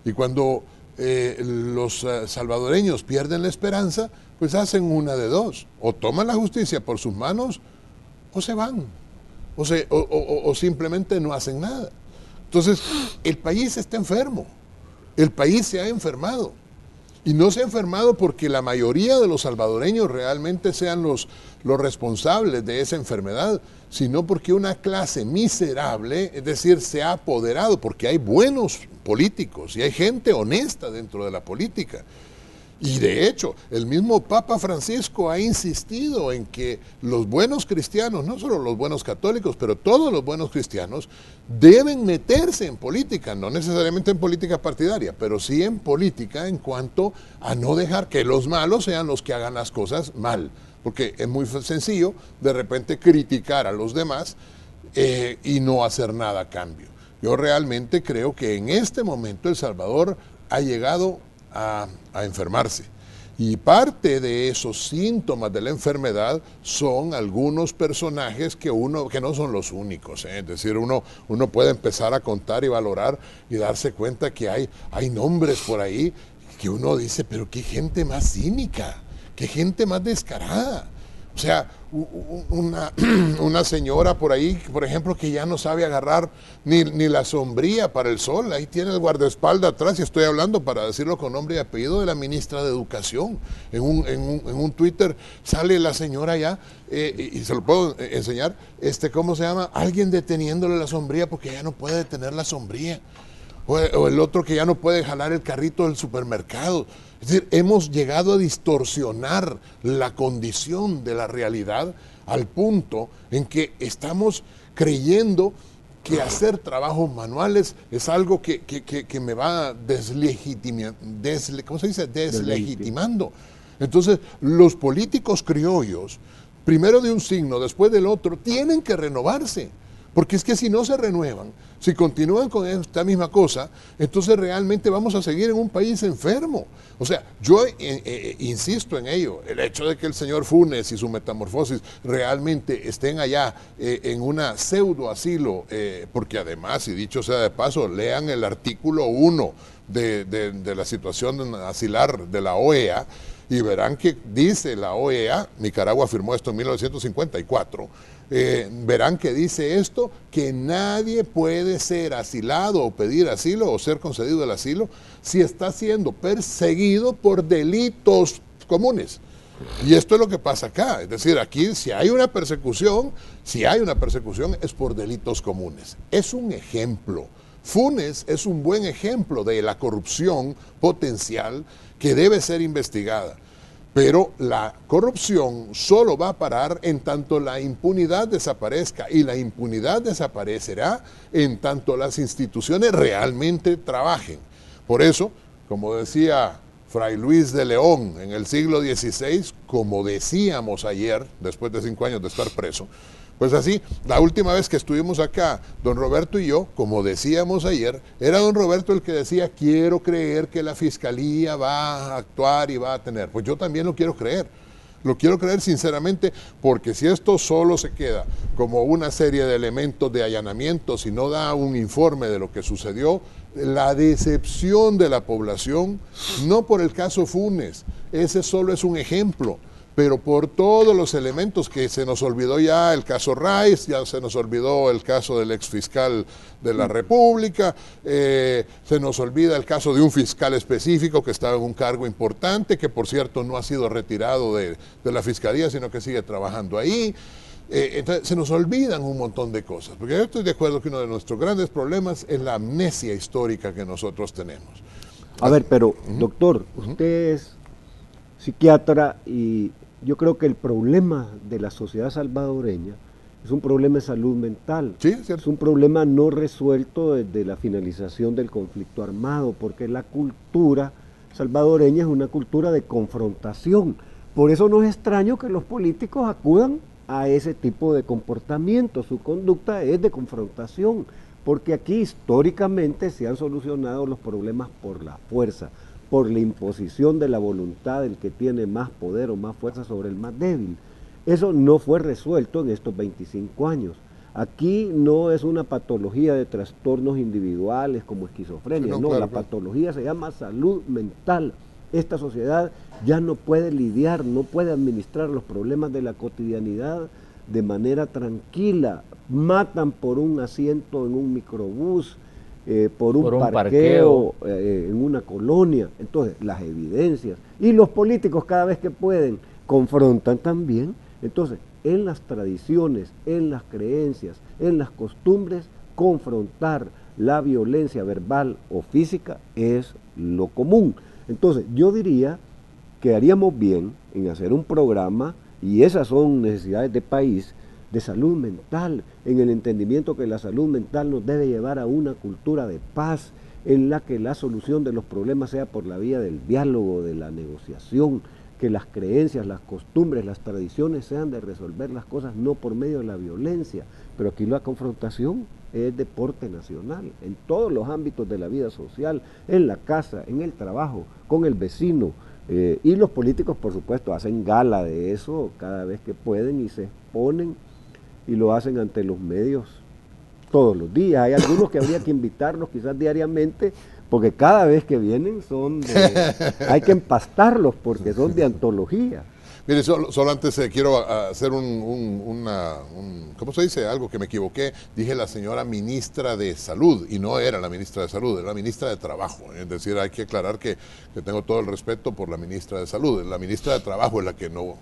Speaker 4: Y cuando los salvadoreños pierden la esperanza, pues hacen una de dos: o toman la justicia por sus manos, o se van, o simplemente no hacen nada. Entonces, el país está enfermo, el país se ha enfermado, y no se ha enfermado porque la mayoría de los salvadoreños realmente sean los responsables de esa enfermedad, sino porque una clase miserable, es decir, se ha apoderado, porque hay buenos políticos y hay gente honesta dentro de la política. Y de hecho, el mismo Papa Francisco ha insistido en que los buenos cristianos, no solo los buenos católicos, pero todos los buenos cristianos, deben meterse en política, no necesariamente en política partidaria, pero sí en política en cuanto a no dejar que los malos sean los que hagan las cosas mal. Porque es muy sencillo de repente criticar a los demás y no hacer nada a cambio. Yo realmente creo que en este momento El Salvador ha llegado a enfermarse. Y parte de esos síntomas de la enfermedad son algunos personajes que no son los únicos, Es decir, uno puede empezar a contar y valorar y darse cuenta que hay nombres por ahí que uno dice, pero qué gente más cínica, qué gente más descarada. O sea, una señora por ahí, por ejemplo, que ya no sabe agarrar ni la sombría para el sol. Ahí tiene el guardaespaldas atrás, y estoy hablando, para decirlo con nombre y apellido, de la ministra de Educación. En un Twitter sale la señora ya, y se lo puedo enseñar, ¿cómo se llama? Alguien deteniéndole la sombría porque ya no puede detener la sombría. O el otro que ya no puede jalar el carrito del supermercado. Es decir, hemos llegado a distorsionar la condición de la realidad al punto en que estamos creyendo que hacer trabajos manuales es algo que me va deslegitimando. Entonces, los políticos criollos, primero de un signo, después del otro, tienen que renovarse. Porque es que si no se renuevan, si continúan con esta misma cosa, entonces realmente vamos a seguir en un país enfermo. O sea, yo insisto en ello, el hecho de que el señor Funes y su metamorfosis realmente estén allá en una pseudo asilo, porque además, y dicho sea de paso, lean el artículo 1 de la situación asilar de la OEA, y verán que dice la OEA, Nicaragua firmó esto en 1954, verán que dice esto, que nadie puede ser asilado o pedir asilo o ser concedido el asilo si está siendo perseguido por delitos comunes. Y esto es lo que pasa acá, es decir, aquí si hay una persecución es por delitos comunes. Es un ejemplo. Funes es un buen ejemplo de la corrupción potencial que debe ser investigada. Pero la corrupción solo va a parar en tanto la impunidad desaparezca, y la impunidad desaparecerá en tanto las instituciones realmente trabajen. Por eso, como decía Fray Luis de León en el siglo XVI, como decíamos ayer, después de 5 años de estar preso, pues así, la última vez que estuvimos acá, don Roberto y yo, como decíamos ayer, era don Roberto el que decía, quiero creer que la Fiscalía va a actuar y va a tener. Pues yo también lo quiero creer sinceramente, porque si esto solo se queda como una serie de elementos de allanamientos y no da un informe de lo que sucedió, la decepción de la población, no por el caso Funes, ese solo es un ejemplo, pero por todos los elementos que se nos olvidó ya el caso Rice, ya se nos olvidó el caso del exfiscal de la República, se nos olvida el caso de un fiscal específico que estaba en un cargo importante, que por cierto no ha sido retirado de la Fiscalía, sino que sigue trabajando ahí. Entonces se nos olvidan un montón de cosas, porque yo estoy de acuerdo que uno de nuestros grandes problemas es la amnesia histórica que nosotros tenemos.
Speaker 3: A ver, pero doctor, usted es psiquiatra y yo creo que el problema de la sociedad salvadoreña es un problema de salud mental.
Speaker 4: Sí, es cierto.
Speaker 3: Es un problema no resuelto desde la finalización del conflicto armado, porque la cultura salvadoreña es una cultura de confrontación. Por eso no es extraño que los políticos acudan a ese tipo de comportamiento. Su conducta es de confrontación, porque aquí históricamente se han solucionado los problemas por la fuerza, por la imposición de la voluntad del que tiene más poder o más fuerza sobre el más débil. Eso no fue resuelto en estos 25 años. Aquí no es una patología de trastornos individuales como esquizofrenia, no, la patología se llama salud mental. Esta sociedad ya no puede lidiar, no puede administrar los problemas de la cotidianidad de manera tranquila. Matan por un asiento en un microbús, por un parqueo en una colonia. Entonces, las evidencias. Y los políticos cada vez que pueden confrontan también. Entonces, en las tradiciones, en las creencias, en las costumbres, confrontar la violencia verbal o física es lo común. Entonces, yo diría que haríamos bien en hacer un programa, y esas son necesidades de país, de salud mental, en el entendimiento que la salud mental nos debe llevar a una cultura de paz, en la que la solución de los problemas sea por la vía del diálogo, de la negociación, que las creencias, las costumbres, las tradiciones sean de resolver las cosas no por medio de la violencia. Pero aquí la confrontación es deporte nacional, en todos los ámbitos de la vida social, en la casa, en el trabajo, con el vecino, y los políticos por supuesto hacen gala de eso cada vez que pueden y se exponen y lo hacen ante los medios todos los días. Hay algunos que habría que invitarlos quizás diariamente, porque cada vez que vienen hay que empastarlos porque son de antología.
Speaker 4: Mire, solo antes quiero hacer ¿cómo se dice? Algo que me equivoqué. Dije la señora ministra de Salud, y no era la ministra de Salud, era la ministra de Trabajo. Es decir, hay que aclarar que tengo todo el respeto por la ministra de Salud. La ministra de Trabajo es la que no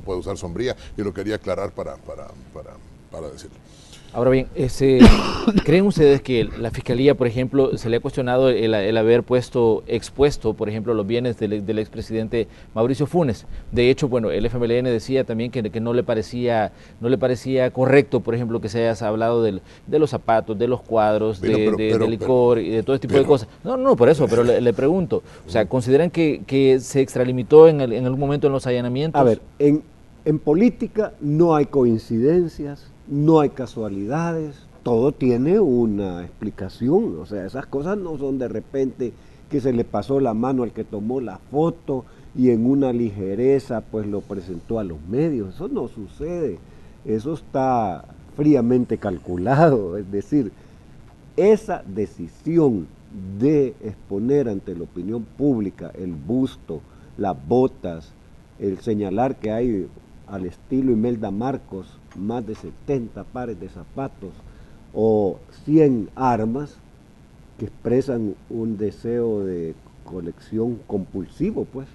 Speaker 4: puede usar sombría, y lo quería aclarar para decirlo.
Speaker 1: Ahora bien, ¿creen ustedes que la Fiscalía, por ejemplo, se le ha cuestionado el haber expuesto, por ejemplo, los bienes del expresidente Mauricio Funes? De hecho, bueno, el FMLN decía también que no le parecía correcto, por ejemplo, que se haya hablado de los zapatos, de los cuadros, de licor y de todo este tipo de cosas. No, por eso, pero le pregunto, o sea, ¿consideran que se extralimitó en algún momento en los allanamientos?
Speaker 3: A ver, en política no hay coincidencias, no hay casualidades, todo tiene una explicación, o sea, esas cosas no son de repente que se le pasó la mano al que tomó la foto y en una ligereza pues lo presentó a los medios, eso no sucede, eso está fríamente calculado, es decir, esa decisión de exponer ante la opinión pública el busto, las botas, el señalar que hay al estilo Imelda Marcos más de 70 pares de zapatos o 100 armas que expresan un deseo de colección compulsivo, pues,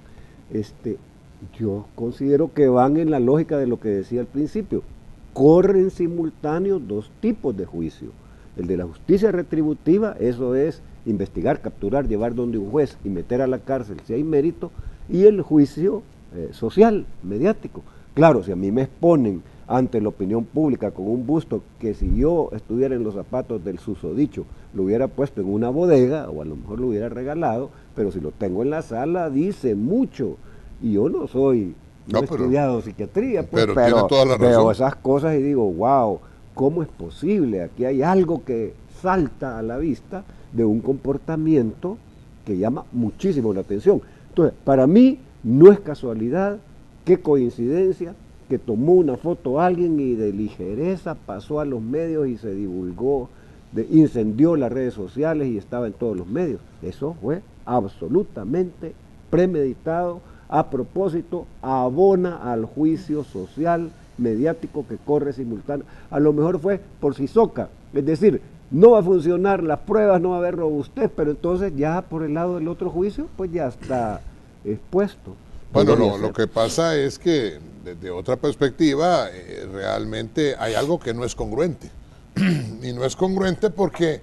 Speaker 3: yo considero que van en la lógica de lo que decía al principio. Corren simultáneos dos tipos de juicio. El de la justicia retributiva, eso es investigar, capturar, llevar donde un juez y meter a la cárcel si hay mérito, y el juicio social, mediático. Claro, si a mí me exponen ante la opinión pública con un busto que si yo estuviera en los zapatos del susodicho lo hubiera puesto en una bodega o a lo mejor lo hubiera regalado, pero si lo tengo en la sala dice mucho. Y yo no soy, no he estudiado psiquiatría, pues, pero
Speaker 4: tiene toda la razón.
Speaker 3: Veo esas cosas y digo, wow, ¿cómo es posible? Aquí hay algo que salta a la vista de un comportamiento que llama muchísimo la atención. Entonces, para mí no es casualidad, qué coincidencia que tomó una foto a alguien y de ligereza pasó a los medios y se divulgó, incendió las redes sociales y estaba en todos los medios. Eso fue absolutamente premeditado, a propósito, abona al juicio social, mediático que corre simultáneo. A lo mejor fue por Sisoca, es decir, no va a funcionar las pruebas, no va a haber robustez, pero entonces ya por el lado del otro juicio, pues ya está expuesto.
Speaker 4: Bueno, no, lo que pasa es que desde otra perspectiva realmente hay algo que no es congruente. Y no es congruente porque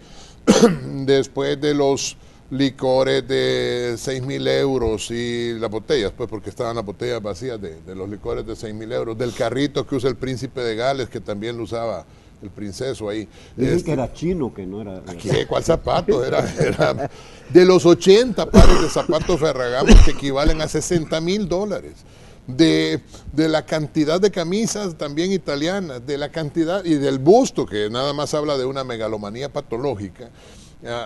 Speaker 4: después de los licores de 6.000 euros y las botellas, pues porque estaban las botellas vacías de los licores de 6.000 euros, del carrito que usa el príncipe de Gales, que también lo usaba el princeso ahí.
Speaker 3: Dicen que era chino, que no era...
Speaker 4: ¿Qué? ¿Cuál zapato? Era de los 80 pares de zapatos Ferragamo que equivalen a $60.000. De la cantidad de camisas también italianas, de la cantidad y del busto, que nada más habla de una megalomanía patológica.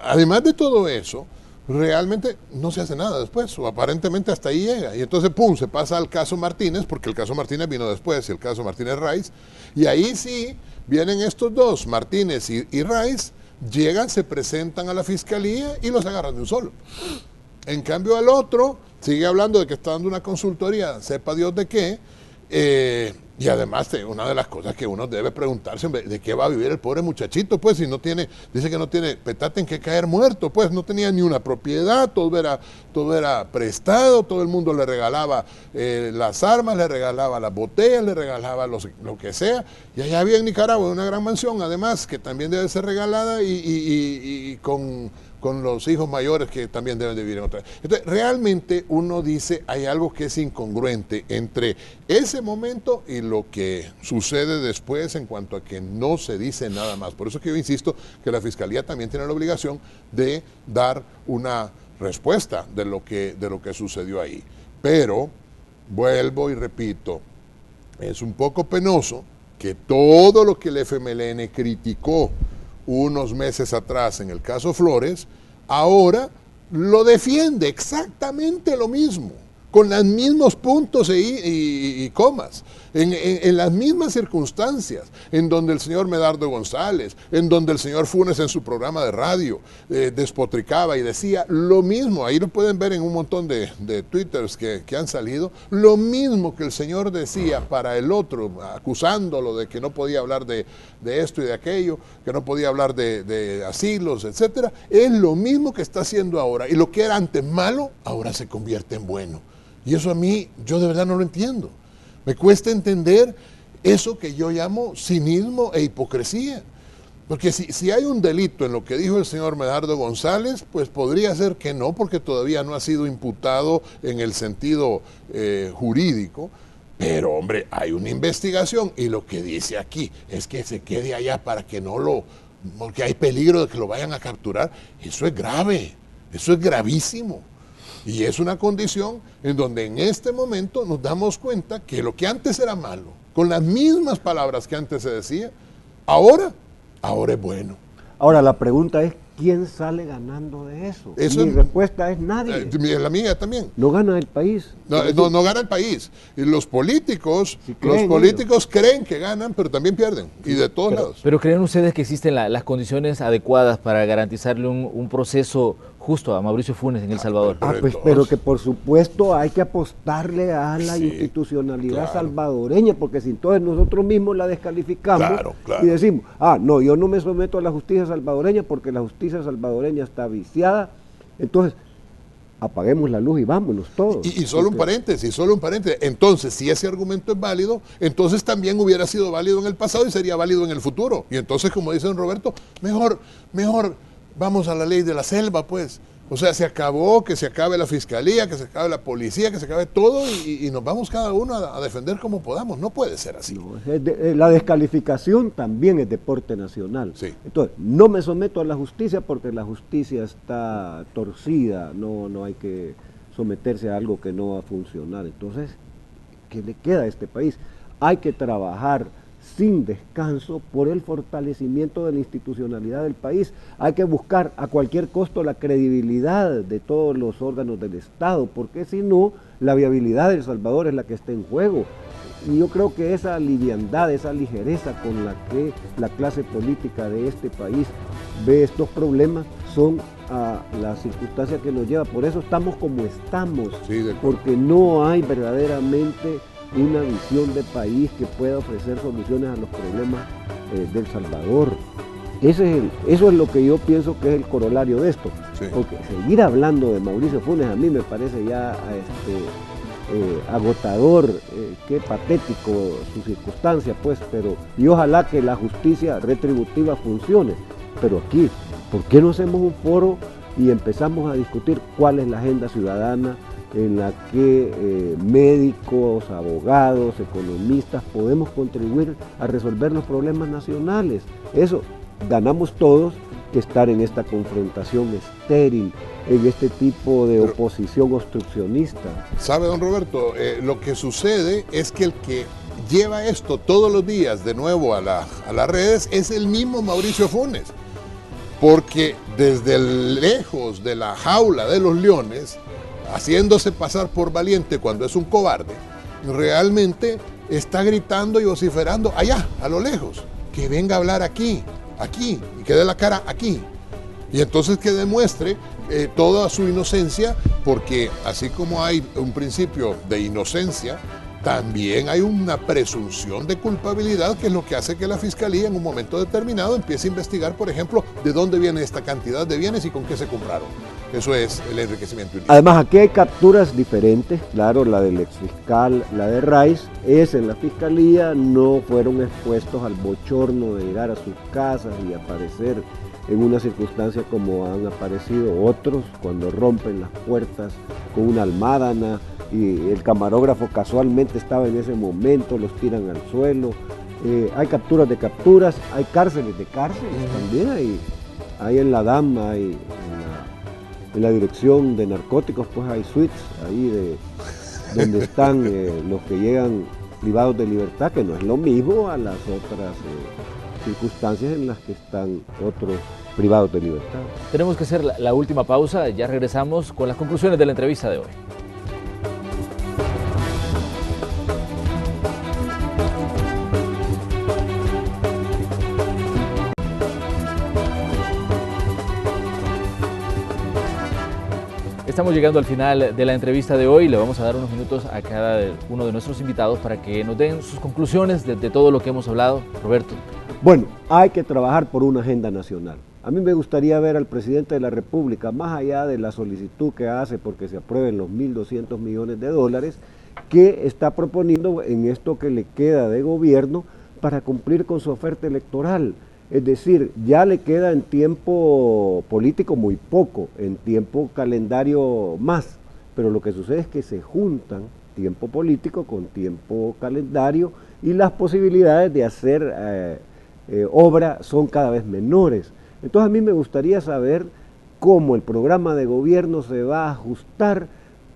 Speaker 4: Además de todo eso, realmente no se hace nada después, o aparentemente hasta ahí llega. Y entonces, pum, se pasa al caso Martínez, porque el caso Martínez vino después, y el caso Martínez Rice, y ahí sí vienen estos dos, Martínez y Rice, llegan, se presentan a la fiscalía y los agarran de un solo. En cambio, al otro sigue hablando de que está dando una consultoría, sepa Dios de qué, y además una de las cosas que uno debe preguntarse, ¿de qué va a vivir el pobre muchachito? Pues si no tiene, dice que no tiene petate en que caer muerto, pues no tenía ni una propiedad, todo era prestado, todo el mundo le regalaba las armas, le regalaba las botellas, le regalaba lo que sea, y allá había en Nicaragua una gran mansión, además, que también debe ser regalada y con los hijos mayores que también deben de vivir en otra. Entonces, realmente uno dice, hay algo que es incongruente entre ese momento y lo que sucede después en cuanto a que no se dice nada más. Por eso es que yo insisto que la Fiscalía también tiene la obligación de dar una respuesta de lo que sucedió ahí. Pero, vuelvo y repito, es un poco penoso que todo lo que el FMLN criticó unos meses atrás en el caso Flores, ahora lo defiende exactamente lo mismo, con los mismos puntos y comas, en las mismas circunstancias, en donde el señor Medardo González, en donde el señor Funes en su programa de radio despotricaba y decía lo mismo. Ahí lo pueden ver en un montón de twitters que han salido, lo mismo que el señor decía para el otro, acusándolo de que no podía hablar de esto y de aquello, que no podía hablar de asilos, etcétera. Es lo mismo que está haciendo ahora, y lo que era antes malo, ahora se convierte en bueno. Y eso a mí, yo de verdad no lo entiendo. Me cuesta entender eso que yo llamo cinismo e hipocresía. Porque si hay un delito en lo que dijo el señor Medardo González, pues podría ser que no, porque todavía no ha sido imputado en el sentido jurídico. Pero, hombre, hay una investigación y lo que dice aquí es que se quede allá para que no lo... porque hay peligro de que lo vayan a capturar. Eso es grave, eso es gravísimo. Y es una condición en donde en este momento nos damos cuenta que lo que antes era malo, con las mismas palabras que antes se decía, ahora es bueno.
Speaker 3: Ahora, la pregunta es, ¿quién sale ganando de eso? Mi respuesta es nadie.
Speaker 4: La mía también.
Speaker 3: No gana el país.
Speaker 4: No gana el país. Y los políticos creen que ganan, pero también pierden. Y de todos lados.
Speaker 1: Pero ¿creen ustedes que existen las condiciones adecuadas para garantizarle un proceso justo a Mauricio Funes en El Salvador?
Speaker 3: Pues, pero que por supuesto hay que apostarle a la institucionalidad salvadoreña, porque si entonces nosotros mismos la descalificamos y decimos, no, yo no me someto a la justicia salvadoreña porque la justicia salvadoreña está viciada, entonces apaguemos la luz y vámonos todos.
Speaker 4: Y solo un paréntesis, entonces si ese argumento es válido, entonces también hubiera sido válido en el pasado y sería válido en el futuro. Y entonces, como dice don Roberto, mejor vamos a la ley de la selva, pues. O sea, que se acabe la fiscalía, que se acabe la policía, que se acabe todo y nos vamos cada uno a defender como podamos. No puede ser así.
Speaker 3: No, la descalificación también es deporte nacional.
Speaker 4: Sí.
Speaker 3: Entonces, no me someto a la justicia porque la justicia está torcida, no hay que someterse a algo que no va a funcionar. Entonces, ¿qué le queda a este país? Hay que trabajar sin descanso por el fortalecimiento de la institucionalidad del país. Hay que buscar a cualquier costo la credibilidad de todos los órganos del Estado, porque si no, la viabilidad de El Salvador es la que está en juego. Y yo creo que esa liviandad, esa ligereza con la que la clase política de este país ve estos problemas son a la circunstancia que nos lleva. Por eso estamos como estamos, porque no hay verdaderamente una visión de país que pueda ofrecer soluciones a los problemas del Salvador. Eso es lo que yo pienso que es el corolario de esto. Sí. Porque seguir hablando de Mauricio Funes a mí me parece ya agotador, qué patético su circunstancia, pues, y ojalá que la justicia retributiva funcione. Pero aquí, ¿por qué no hacemos un foro y empezamos a discutir cuál es la agenda ciudadana en la que médicos, abogados, economistas podemos contribuir a resolver los problemas nacionales? Eso ganamos todos que estar en esta confrontación estéril, en este tipo de oposición obstruccionista.
Speaker 4: ¿Sabe, don Roberto? Lo que sucede es que el que lleva esto todos los días de nuevo a las redes es el mismo Mauricio Funes, porque desde lejos de la jaula de los leones, haciéndose pasar por valiente cuando es un cobarde, realmente está gritando y vociferando allá, a lo lejos, que venga a hablar aquí, y que dé la cara aquí. Y entonces que demuestre toda su inocencia, porque así como hay un principio de inocencia, también hay una presunción de culpabilidad, que es lo que hace que la Fiscalía en un momento determinado empiece a investigar, por ejemplo, de dónde viene esta cantidad de bienes y con qué se compraron. Eso es el enriquecimiento ilícito.
Speaker 3: Además, aquí hay capturas diferentes, claro, la del exfiscal, la de Rice, es en la Fiscalía, no fueron expuestos al bochorno de llegar a sus casas y aparecer en una circunstancia como han aparecido otros, cuando rompen las puertas con una almádana y el camarógrafo casualmente estaba en ese momento, los tiran al suelo. Hay capturas de capturas, hay cárceles de cárceles también, hay en la DAM, hay en la dirección de narcóticos, pues hay suites ahí donde están los que llegan privados de libertad, que no es lo mismo a las otras circunstancias en las que están otros privados de libertad.
Speaker 1: Tenemos que hacer la última pausa, ya regresamos con las conclusiones de la entrevista de hoy. Estamos llegando al final de la entrevista de hoy. Le vamos a dar unos minutos a cada uno de nuestros invitados para que nos den sus conclusiones de todo lo que hemos hablado. Roberto.
Speaker 3: Bueno, hay que trabajar por una agenda nacional. A mí me gustaría ver al presidente de la República, más allá de la solicitud que hace porque se aprueben los 1.200 millones de dólares, que está proponiendo en esto que le queda de gobierno para cumplir con su oferta electoral. Es decir, ya le queda en tiempo político muy poco, en tiempo calendario más, pero lo que sucede es que se juntan tiempo político con tiempo calendario y las posibilidades de hacer obra son cada vez menores. Entonces a mí me gustaría saber cómo el programa de gobierno se va a ajustar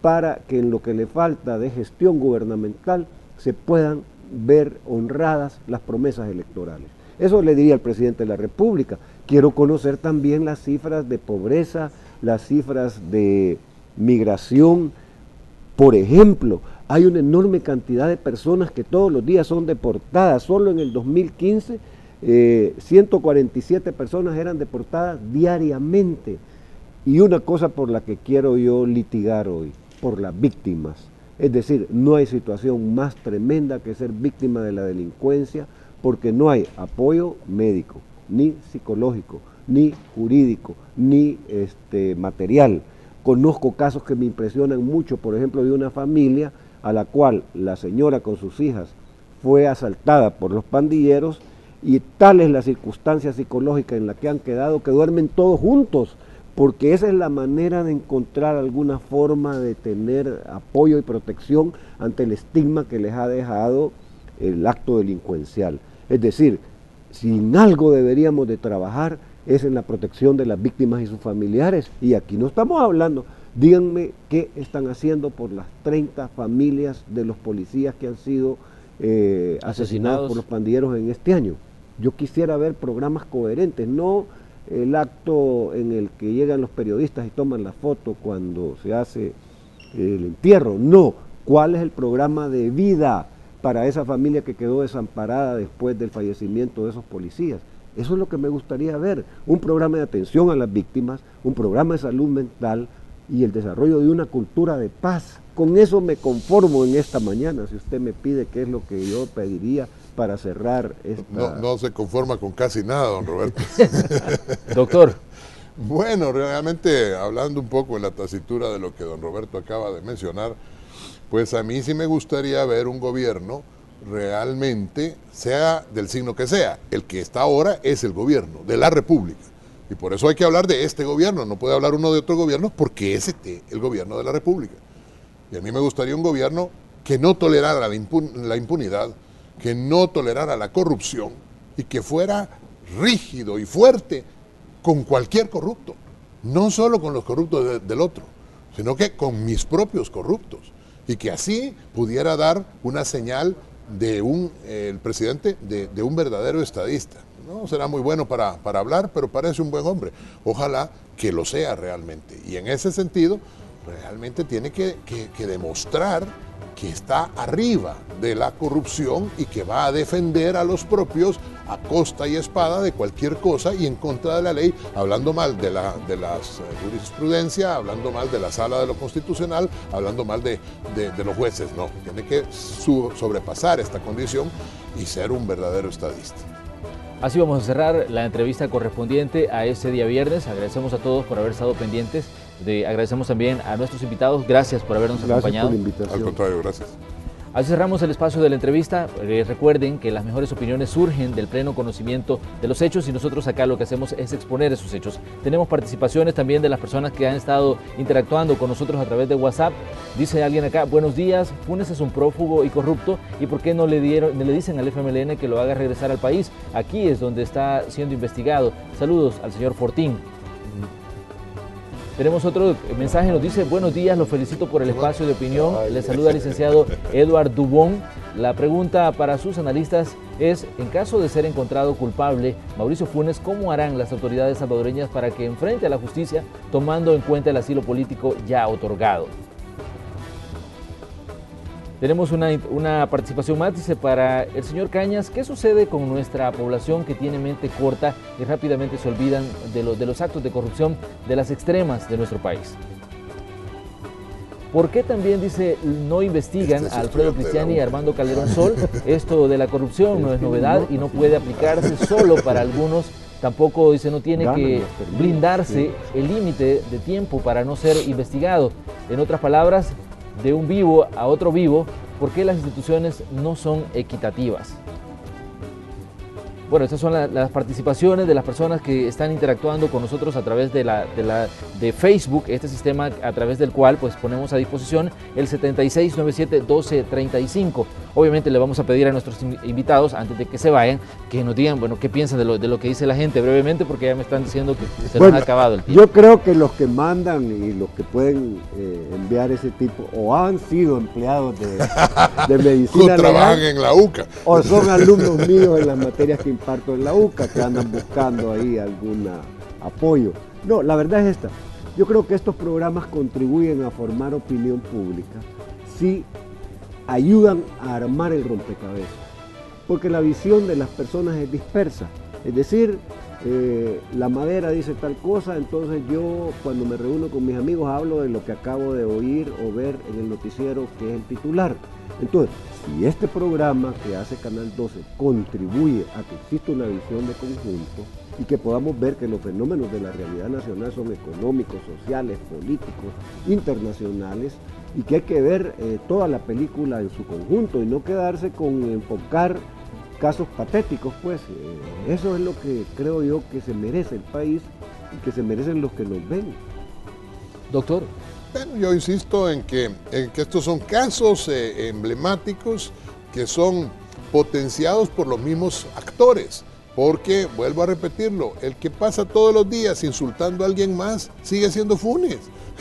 Speaker 3: para que en lo que le falta de gestión gubernamental se puedan ver honradas las promesas electorales. Eso le diría al presidente de la República. Quiero conocer también las cifras de pobreza, las cifras de migración. Por ejemplo, hay una enorme cantidad de personas que todos los días son deportadas. Solo en el 2015, 147 personas eran deportadas diariamente. Y una cosa por la que quiero yo litigar hoy, por las víctimas. Es decir, no hay situación más tremenda que ser víctima de la delincuencia, porque no hay apoyo médico, ni psicológico, ni jurídico, ni material. Conozco casos que me impresionan mucho, por ejemplo, de una familia a la cual la señora con sus hijas fue asaltada por los pandilleros y tal es la circunstancia psicológica en la que han quedado que duermen todos juntos, porque esa es la manera de encontrar alguna forma de tener apoyo y protección ante el estigma que les ha dejado el acto delincuencial. Es decir, si en algo deberíamos de trabajar es en la protección de las víctimas y sus familiares, y aquí no estamos hablando, díganme qué están haciendo por las 30 familias de los policías que han sido asesinados por los pandilleros en este año. Yo quisiera ver programas coherentes, no el acto en el que llegan los periodistas y toman la foto cuando se hace el entierro, no, ¿cuál es el programa de vida para esa familia que quedó desamparada después del fallecimiento de esos policías? Eso es lo que me gustaría ver, un programa de atención a las víctimas, un programa de salud mental y el desarrollo de una cultura de paz. Con eso me conformo en esta mañana, si usted me pide qué es lo que yo pediría para cerrar esta...
Speaker 4: No se conforma con casi nada, don Roberto.
Speaker 1: Doctor.
Speaker 4: Bueno, realmente hablando un poco en la tesitura de lo que don Roberto acaba de mencionar, pues a mí sí me gustaría ver un gobierno realmente, sea del signo que sea. El que está ahora es el gobierno de la República. Y por eso hay que hablar de este gobierno, no puede hablar uno de otro gobierno porque es el gobierno de la República. Y a mí me gustaría un gobierno que no tolerara la impunidad, que no tolerara la corrupción y que fuera rígido y fuerte con cualquier corrupto. No solo con los corruptos del otro, sino que con mis propios corruptos. Y que así pudiera dar una señal de el presidente de un verdadero estadista. No será muy bueno para hablar, pero parece un buen hombre. Ojalá que lo sea realmente. Y en ese sentido, realmente tiene que demostrar que está arriba de la corrupción y que va a defender a los propios a costa y espada de cualquier cosa y en contra de la ley, hablando mal de la jurisprudencia, hablando mal de la sala de lo constitucional, hablando mal de los jueces. No, tiene que sobrepasar esta condición y ser un verdadero estadista.
Speaker 1: Así vamos a cerrar la entrevista correspondiente a este día viernes. Agradecemos a todos por haber estado pendientes. Agradecemos también a nuestros invitados. Gracias por habernos acompañado.
Speaker 3: Gracias por la invitación.
Speaker 4: Al contrario, gracias.
Speaker 1: Así cerramos el espacio de la entrevista. Recuerden que las mejores opiniones surgen del pleno conocimiento de los hechos y nosotros acá lo que hacemos es exponer esos hechos. Tenemos participaciones también de las personas que han estado interactuando con nosotros a través de WhatsApp. Dice alguien acá, buenos días, Funes es un prófugo y corrupto y ¿por qué no le dicen al FMLN que lo haga regresar al país? Aquí es donde está siendo investigado. Saludos al señor Fortín. Tenemos otro mensaje, nos dice, buenos días, los felicito por el espacio de opinión. Les saluda el licenciado Edward Dubón. La pregunta para sus analistas es, en caso de ser encontrado culpable, Mauricio Funes, ¿cómo harán las autoridades salvadoreñas para que enfrente a la justicia tomando en cuenta el asilo político ya otorgado? Tenemos una participación más, dice, para el señor Cañas, ¿qué sucede con nuestra población que tiene mente corta y rápidamente se olvidan de los actos de corrupción de las extremas de nuestro país? ¿Por qué también, dice, no investigan a Alfredo Cristiani y Armando Calderón Sol? Esto de la corrupción no es novedad y no puede aplicarse solo para algunos. Tampoco, dice, no tiene que blindarse el límite de tiempo para no ser investigado. En otras palabras, de un vivo a otro vivo, ¿por qué las instituciones no son equitativas? Bueno, estas son las participaciones de las personas que están interactuando con nosotros a través de Facebook, este sistema a través del cual pues ponemos a disposición el 7697-1235. Obviamente le vamos a pedir a nuestros invitados, antes de que se vayan, que nos digan, bueno, qué piensan de lo que dice la gente brevemente, porque ya me están diciendo que se nos ha acabado el tiempo.
Speaker 3: Yo creo que los que mandan y los que pueden enviar ese tipo, o han sido empleados de medicina
Speaker 4: o trabajan
Speaker 3: legal,
Speaker 4: en la UCA,
Speaker 3: o son alumnos míos en las materias que imparto en la UCA, que andan buscando ahí algún apoyo. No, la verdad es esta. Yo creo que estos programas contribuyen a formar opinión pública si ayudan a armar el rompecabezas, porque la visión de las personas es dispersa. Es decir, la madera dice tal cosa, entonces yo cuando me reúno con mis amigos hablo de lo que acabo de oír o ver en el noticiero que es el titular. Entonces, si este programa que hace Canal 12 contribuye a que exista una visión de conjunto y que podamos ver que los fenómenos de la realidad nacional son económicos, sociales, políticos, internacionales, y que hay que ver toda la película en su conjunto y no quedarse con enfocar casos patéticos, pues eso es lo que creo yo que se merece el país y que se merecen los que nos ven.
Speaker 1: Doctor.
Speaker 4: Bueno, yo insisto en que estos son casos emblemáticos que son potenciados por los mismos actores, porque, vuelvo a repetirlo, el que pasa todos los días insultando a alguien más sigue siendo Funes.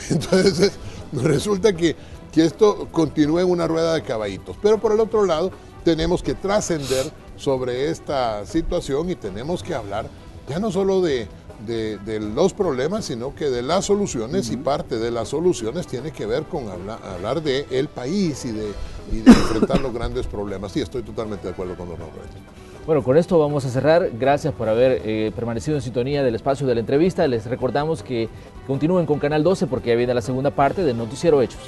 Speaker 4: Entonces resulta que esto continúa en una rueda de caballitos. Pero por el otro lado, tenemos que trascender sobre esta situación y tenemos que hablar ya no solo de los problemas, sino que de las soluciones, y parte de las soluciones tiene que ver con hablar de el país y de enfrentar los grandes problemas. Sí, estoy totalmente de acuerdo con don Roberto.
Speaker 1: Bueno, con esto vamos a cerrar. Gracias por haber permanecido en sintonía del espacio de la entrevista. Les recordamos que continúen con Canal 12 porque ya viene la segunda parte del Noticiero Hechos.